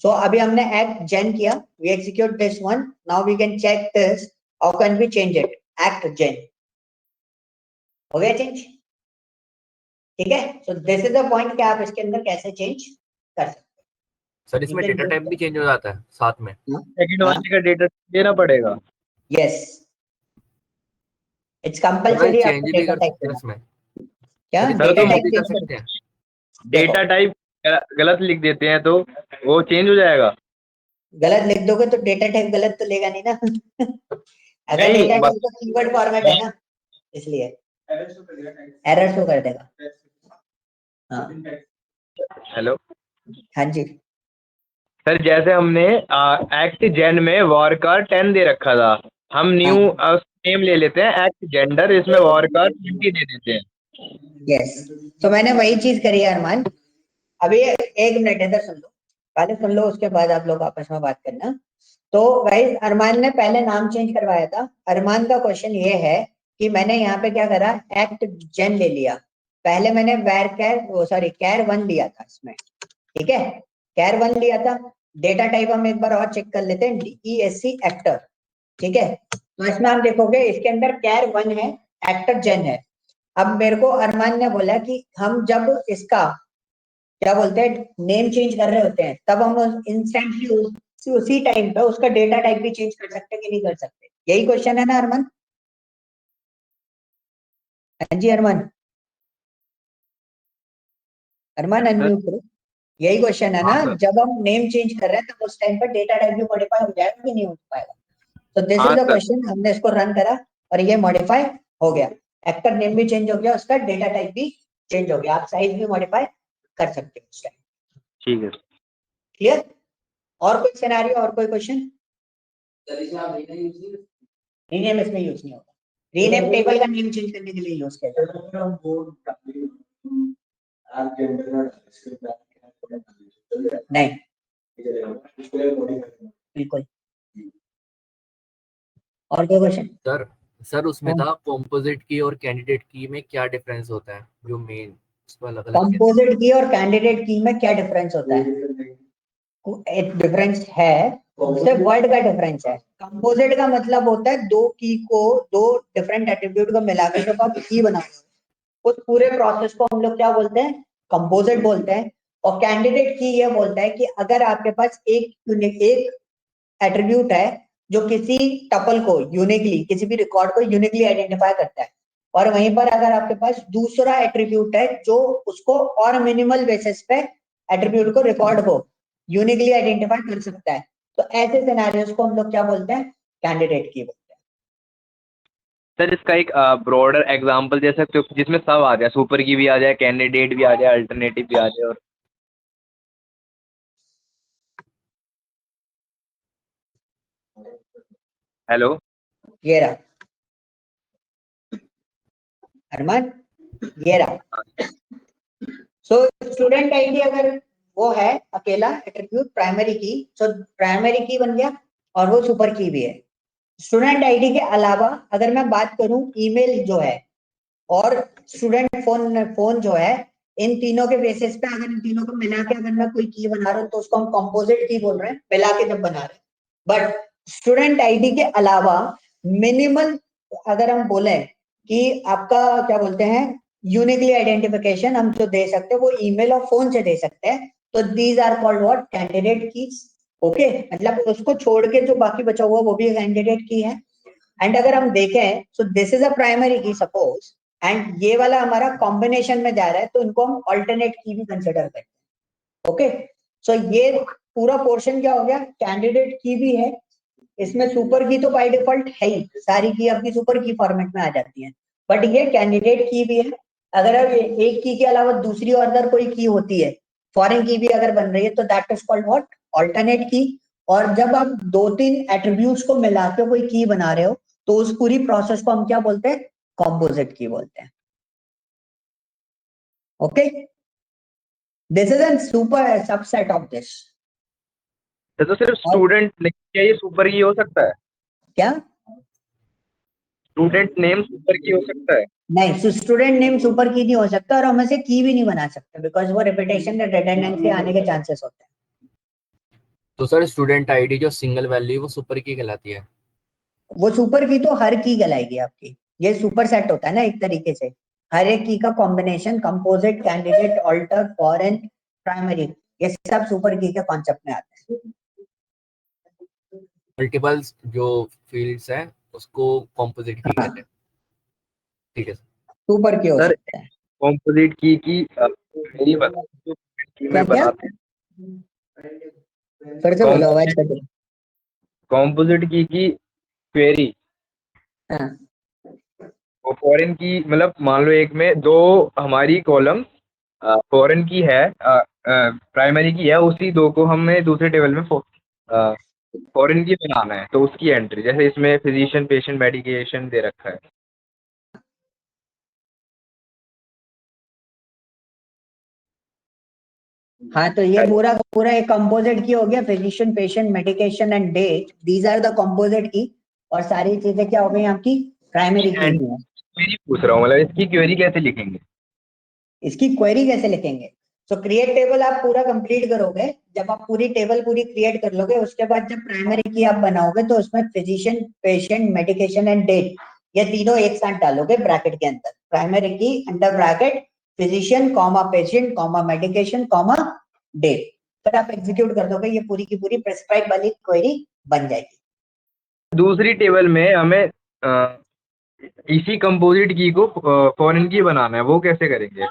So अभी हमने एक्ट जेन किया, we execute this one, now we can check this, how can we change it, act gen. हो गया चेंज, ठीक है। So this is the point कि आप इसके अंदर कैसे चेंज कर सकते सर इसमें ठीक है, डेटा टाइप भी चेंज हो जाता है साथ में? हो। सेकंड वाले का डेटा देना पड़ेगा। यस, इट्स तो भाई कंपल्सरी चेंज आपको भी डेटा कर टाइप सकते हैं देना। इसमें? क्या सर इसमें सर, डेटा तो चेंज टाइप भी कर चेंज सकते हैं? डेटा टाइप गलत लिख देते हैं तो वो चेंज हो जाएगा? गलत लिख दोगे तो डेटा टाइप गलत तो लेगा नहीं ना अगर नहीं, डेटा टाइप तो कीवर्ड फॉर्मेट है ना, इसलिए एरर शो कर देगा। हाँ हेलो हाँ जी, सर, जैसे हमने एक्ट जेन में वॉर का 10 दे रखा था, हम न्यू हाँ नेम ले लेते हैं एक्ट जेंडर, इसमें वॉर का 20 दे देते हैं। यस। तो मैंने वही चीज करी है अरमान। अभी एक मिनट इधर सुन लो, पहले सुन लो, उसके बाद आप लोग आपस में बात करना। तो भाई अरमान ने पहले नाम चेंज करवाया था। अरमान का क्वेश्चन ये है कि मैंने यहाँ पे क्या करा, एक्ट जेन ले लिया। पहले मैंने वैर कैर वो सॉरी कैर वन लिया था इसमें, ठीक है, कैर वन लिया था। डेटा टाइप हम एक बार और चेक कर लेते हैं, DESC एक्टर, ठीक है। तो इसमें आप देखोगे इसके अंदर कैर वन है, एक्टर जेन है। अब मेरे को अरमान ने बोला कि हम जब इसका क्या बोलते हैं नेम चेंज कर रहे होते हैं, तब हम इंस्टेंटली उसी टाइम पे उसका डेटा टाइप भी चेंज कर सकते हैं कि नहीं कर सकते? यही क्वेश्चन है ना अरमान? हाँ जी अरमान, अरमान सर, अनम्यूट करो। यही क्वेश्चन है ना, हाँ सर। जब हम नेम चेंज कर रहे हैं तब उस टाइम पर डेटा टाइप भी मॉडिफाई हो जाएगा कि नहीं हो पाएगा? तो दिस हाँ इज द सर। क्वेश्चन, हमने इसको रन करा और ये मॉडिफाई हो गया। एक्टर नेम भी चेंज हो गया, उसका डेटा टाइप भी चेंज हो गया, आप साइज भी मॉडिफाई कर सकते हो उस टाइम। ठीक है। क्लियर? और कोई सिनेरियो और कोई क्वेश्चन? रीनेम इसमें यूज नहीं होगा, रीनेम टेबल का नेम चेंज करने के लिए यूज किया जाता है। हम बोर्ड नहीं बिल्कुल। और कोई क्वेश्चन? सर सर उसमें था कॉम्पोजिट की और कैंडिडेट की में क्या डिफरेंस होता है, जो मेन उसको अलग अलग कैसे? कंपोजिट की और कैंडिडेट की में क्या डिफरेंस होता है? एक डिफरेंस है, सिर्फ वर्ड का डिफरेंस है। कंपोजिट का मतलब होता है दो की को, दो डिफरेंट एट्रीब्यूट को मिलाकर जब आप की बनाते हो, उस पूरे प्रोसेस को हम लोग क्या बोलते हैं? कंपोजिट बोलते हैं। और कैंडिडेट की ये बोलता है कि अगर आपके पास एक एट्रीब्यूट है जो किसी टपल को यूनिकली, किसी भी रिकॉर्ड को यूनिकली आइडेंटिफाई करता है, और वहीं पर अगर आपके पास दूसरा एट्रीब्यूट है जो उसको और मिनिमल बेसिस पे एट्रीब्यूट को, रिकॉर्ड को यूनिकली आइडेंटिफाई कर सकता है, तो ऐसे सिनेरियोस को हम लोग क्या बोलते हैं? कैंडिडेट की बोलते हैं। सर, इसका एक ब्रॉडर एग्जांपल दे सकते हो जिसमें सब आ जाए, सुपर की भी आ जाए, कैंडिडेट भी आ जाए, अल्टरनेटिव भी आ जाए? और हेलो ये रहा अरमान, ये रहा। सो स्टूडेंट आईडी अगर वो है अकेला एट्रीब्यूट प्राइमरी की, सो प्राइमरी की बन गया और वो सुपर की भी है। स्टूडेंट आईडी के अलावा अगर मैं बात करूं ईमेल जो है और स्टूडेंट फोन फोन जो है, इन तीनों के बेसिस पे अगर इन तीनों को मिला के अगर मैं कोई की बना रहा हूं तो उसको हम कंपोजिट की बोल रहे हैं, मिला के जब बना रहे हैं। बट स्टूडेंट आईडी के अलावा मिनिमल अगर हम बोले कि आपका क्या बोलते हैं यूनिकली आइडेंटिफिकेशन हम जो दे सकते हैं वो ईमेल और फोन से दे सकते हैं, तो these are called what? Candidate keys. Okay, मतलब उसको छोड़ के जो बाकी बचा हुआ वो भी कैंडिडेट की है। एंड अगर हम देखें, सो दिस इज अ प्राइमरी की सपोज, एंड ये वाला हमारा कॉम्बिनेशन में जा रहा है, तो इनको हम ऑल्टरनेट की भी कंसिडर करते हैं। ओके, सो ये पूरा पोर्शन क्या हो गया? कैंडिडेट की भी है, इसमें सुपर की तो बाय डिफॉल्ट है ही, सारी की आपकी सुपर की फॉर्मेट में आ जाती है, बट ये कैंडिडेट की भी है। अगर अब एक की के अलावा दूसरी और अदर कोई की होती है, फॉरेन की भी अगर बन रही है, तो that is called what? Alternate की। और जब आप दो तीन एट्रीब्यूट्स को मिला के कोई की बना रहे हो, तो उस पूरी प्रोसेस को हम क्या बोलते हैं? कॉम्पोजिट की बोलते हैं। Okay, this is N super subset of this. तो सिर्फ और स्टूडेंट नहीं, क्या ये सुपर की हो सकता है? क्या? स्टूडेंट नेम सुपर की हो सकता है? नहीं, स्टूडेंट नेम सुपर की नहीं हो सकता और हम ऐसे की भी नहीं बना सकते, बिकॉज वो रिपीटेशन या रिडंडेंसी आने के चांसेस होते हैं। तो सर स्टूडेंट आईडी जो सिंगल वैल्यू वो सुपर की कहलाती है? वो सुपर की तो हर की कहलाएगी आपकी, ये सुपर सेट होता है ना एक तरीके से, हर एक की का combination, composite, candidate, alter, foreign, primary, ये सब सुपर की के कॉन्सेप्ट में आते हैं। मल्टीपल्स जो फील्ड्स हैं उसको कॉम्पोजिट की कहते हैं। ठीक है सर। सुपर की हो सर सकता है। कॉम्पोजिट की ये बता दो की क्या में क्या बनाते हैं। फिर से बोलो, आवाज कट गई। कॉम्पोजिट की क्वेरी हाँ और फॉरेन की, मतलब मान लो एक में दो हमारी कॉलम फॉरेन की है, प्राइमरी की है, उसी दो को हमें दूसरे टेबल में फॉरेन की बनाना है, तो उसकी एंट्री, जैसे इसमें फिजिशियन, पेशेंट, मेडिकेशन दे रखा है। हाँ, तो ये पूरा पूरा एक कंपोजिट की हो गया, physician, patient, medication and date, these are the composite key, और सारी चीजें क्या हो गई आपकी प्राइमरी की एंड है। क्वेरी पूछ रहा हूँ, मतलब इसकी क्वेरी कैसे लिखेंगे? इसकी क्वेरी कैसे लिखेंगे? तो क्रिएट टेबल आप पूरा कंप्लीट करोगे, जब आप पूरी टेबल पूरी क्रिएट कर लोगे, उसके बाद जब प्राइमरी की आप बनाओगे तो उसमें physician, patient, medication and date, ये तीनों एक साथ डालोगे ब्रैकेट के अंदर, primary key under bracket physician comma patient comma medication comma date, फिर आप एग्जीक्यूट कर दोगे, ये पूरी की पूरी प्रेस्क्राइब वाली क्वेरी बन जाएगी। दूसरी टेबल में हमें इसी कंपोजिट की को फॉरेन की बनाना है, वो कैसे करेंगे?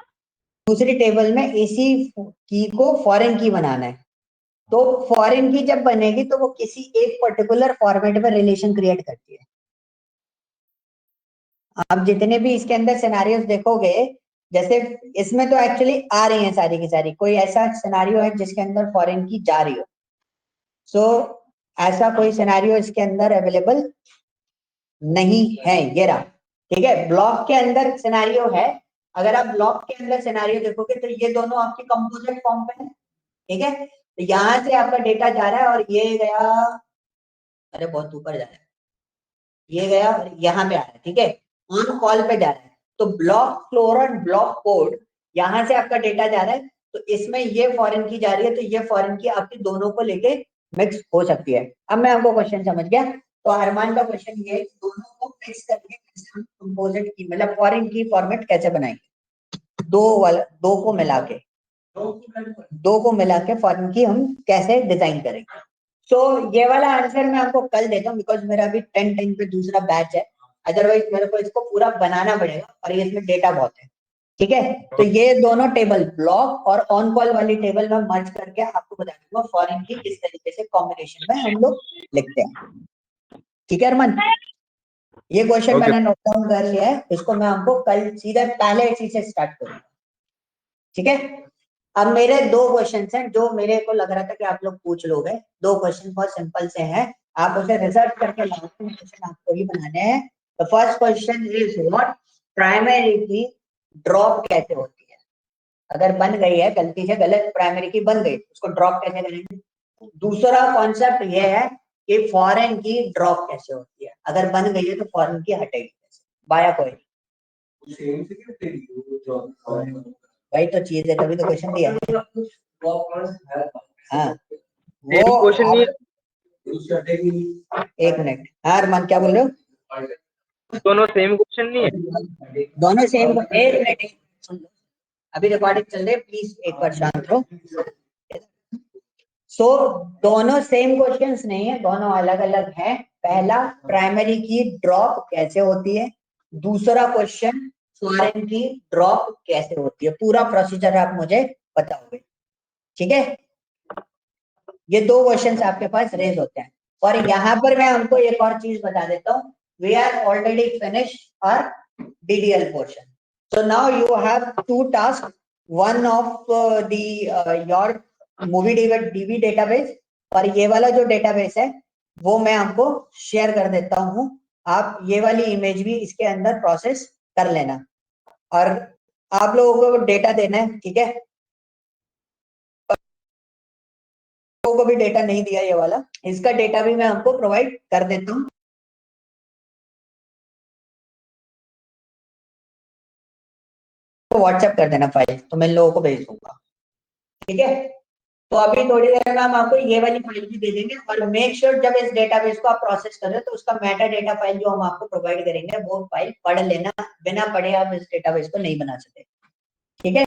दूसरी टेबल में इसी की को फॉरेन की बनाना है, तो फॉरेन की जब बनेगी तो वो किसी एक पर्टिकुलर फॉर्मेट में रिलेशन क्रिएट करती है। आप जितने भी इसके अंदर सिनेरियोस देखोगे, जैसे इसमें तो एक्चुअली आ रही हैं सारी की सारी, कोई ऐसा सिनेरियो है जिसके अंदर फॉरेन की जा रही हो, सो ऐसा कोई सिनेरियो इसके अंदर अवेलेबल नहीं है, ये रहा। ठीक है, ब्लॉक के अंदर सिनेरियो है, अगर आप ब्लॉक के अंदर सिनेरियो देखोगे तो ये दोनों आपके कंपोजिट फॉर्म पे है। ठीक है, तो यहां से आपका डेटा जा रहा है और ये गया, अरे बहुत ऊपर जा रहा है, ये गया और यहाँ पे आ रहा है। ठीक है, ऑन कॉल पे जा रहा है, तो ब्लॉक फ्लोर और ब्लॉक कोड, यहाँ से आपका डेटा जा रहा है, तो इसमें ये फॉरेन की जा रही है, तो ये फॉरेन की आपकी दोनों को लेके मिक्स हो सकती है। अब मैं आपको क्वेश्चन समझ गया, तो अरमान का क्वेश्चन ये है कि दोनों को मिक्स करके कैसे हम कंपोजिट की, मतलब फॉरेन की फॉर्मेट कैसे बनाएंगे, दो को मिला के, दो को मिला के फॉरेन की हम कैसे डिजाइन करेंगे। तो ये वाला आंसर मैं आपको कल देता हूँ, बिकॉज मेरा अभी 10 पे दूसरा बैच है, अदरवाइज मेरे को इसको पूरा बनाना पड़ेगा और ये इसमें डेटा बहुत है। ठीक है, तो ये दोनों टेबल ब्लॉक और ऑन कॉल वाली टेबल में मर्ज करके आपको बता दूंगा फॉरेन की किस तरीके से कॉम्बिनेशन में हम लोग लिखते हैं। ठीक है अरमान, ये क्वेश्चन ओके मैंने नोट डाउन कर लिया है, इसको मैं आपको कल सीधे पहले चीज से स्टार्ट करूंगा। ठीक है, अब मेरे दो क्वेश्चन हैं जो मेरे को लग रहा था कि आप लोग पूछ लोगे, दो क्वेश्चन बहुत सिंपल से हैं, आप उसे रिसर्च करके लाओ, क्वेश्चन आपको ही बनाने हैं। The first question is what primary की ड्रॉप कैसे होती है, अगर बन गई है गलती से, गलत प्राइमरी की बन गई, उसको ड्रॉप कैसे करेंगे। दूसरा कॉन्सेप्ट ये है कि फॉरेन की ड्रॉप कैसे होती है, अगर बन गई है तो फॉरेन की हटेगी कैसे, बाया कोई, सेम से क्या तेरी वो जॉब वही तो चीज है, तभी तो क्वेश्चन दिया है। हाँ वो सेम क्वेश्चन नहीं है, उसकी हटेगी। एक मिनट, हाँ अरमान क्या बोल रहे हो? दोनों सेम क्वेश्चन नहीं है। दोनों सेम, एक मिनट सुन लो, अभी रिकॉर्डिंग चल रही है, प्लीज एक बार शांत रहो। सो दोनों सेम क्वेश्चंस नहीं है, दोनों अलग अलग हैं। पहला प्राइमरी की ड्रॉप कैसे होती है, दूसरा क्वेश्चन फॉरेन की ड्रॉप कैसे होती है, पूरा प्रोसीजर आप मुझे बताओगे। ठीक है, ये दो क्वेश्चंस आपके पास रेज होते हैं, और यहाँ पर मैं हमको एक और चीज बता देता हूँ, वी आर ऑलरेडी फिनिश और DDL portion. So now you have two tasks. One of your movie DB database, और ये वाला जो डेटाबेस है वो मैं आपको शेयर कर देता हूँ, आप ये वाली इमेज भी इसके अंदर प्रोसेस कर लेना, और आप लोगों को डेटा देना है। ठीक है, लोगों को भी डेटा नहीं दिया ये वाला, इसका डेटा भी मैं आपको प्रोवाइड कर देता हूँ, तो व्हाट्सएप कर देना फाइल, तो मैं इन लोगों को भेज दूंगा। ठीक है, तो अभी थोड़ी देर में हम आपको ये वाली फाइल भी दे देंगे, और मेक श्योर जब इस डेटाबेस को आप प्रोसेस कर रहे हो तो उसका मेटा डेटा फाइल जो हम आपको प्रोवाइड करेंगे वो फाइल पढ़ लेना, बिना पढ़े आप इस डेटाबेस को नहीं बना सकते, ठीक है।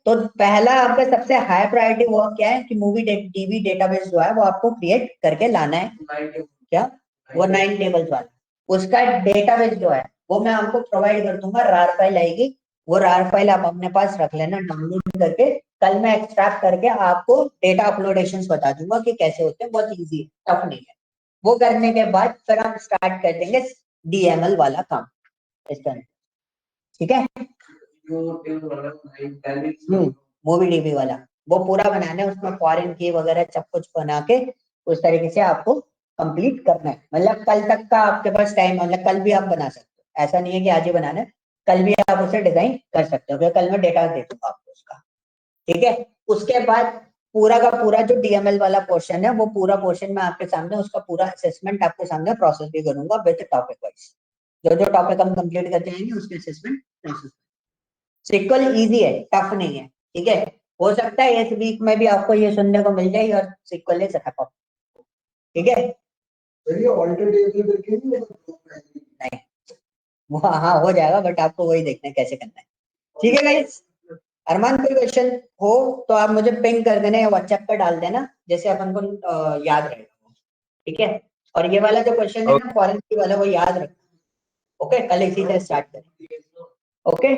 तो पहला आपका सबसे हाई प्रायोरिटी वर्क क्या है कि मूवी डीबी डेटाबेस जो है वो आपको क्रिएट करके लाना है, क्या वो 9 टेबल्स वाला, उसका डेटाबेस जो है वो मैं आपको प्रोवाइड कर दूंगा, रार फाइल आएगी, वो रार फाइल आप अपने पास रख लेना डाउनलोड करके, कल मैं एक्सट्रैक्ट करके आपको डेटा अपलोडेशंस बता दूंगा कि कैसे होते हैं, बहुत इजी है, टफ नहीं है। वो करने के बाद फिर हम स्टार्ट कर देंगे डीएमएल वाला काम इस तरह, ठीक है। मूवी डीबी वाला वो पूरा बनाना है, उसमें फॉरेन की वगैरह सब कुछ बना के उस तरीके से आपको कंप्लीट करना है, मतलब कल तक का आपके पास टाइम, मतलब कल भी आप बना सकते हो, ऐसा नहीं है कि आज ही बनाना है, कल भी आप उसे डिजाइन कर सकते हो, कल मैं डेटा दे दूंगा आपको उसका, ठीक है। उसके बाद पूरा का पूरा जो डीएमएल वाला पोर्शन है वो पूरा पोर्शन मैं आपके सामने उसका पूरा असेसमेंट आपके सामने प्रोसेस भी करूंगा विद टॉपिक वाइज, जो जो टॉपिक हम कंप्लीट करते जाएंगे उसके असेसमेंट प्रोसेस। सिक्वल इजी है, टफ नहीं है, ठीक है। हो सकता है इस वीक में भी आपको ये सुनने को मिल जाए और सिक्वल इज रैप, ठीक है। नहीं वो हाँ हो जाएगा, बट आपको वही देखना है कैसे करना है, ठीक है गाइस। अरमान कोई क्वेश्चन हो तो आप मुझे पिंग कर देना या व्हाट्सएप पे डाल देना, जैसे अपन को याद रहेगा, ठीक है। और ये वाला जो क्वेश्चन है ना फॉरेन की वाला वो याद रखना, ओके, कल इसी से स्टार्ट करें, ओके।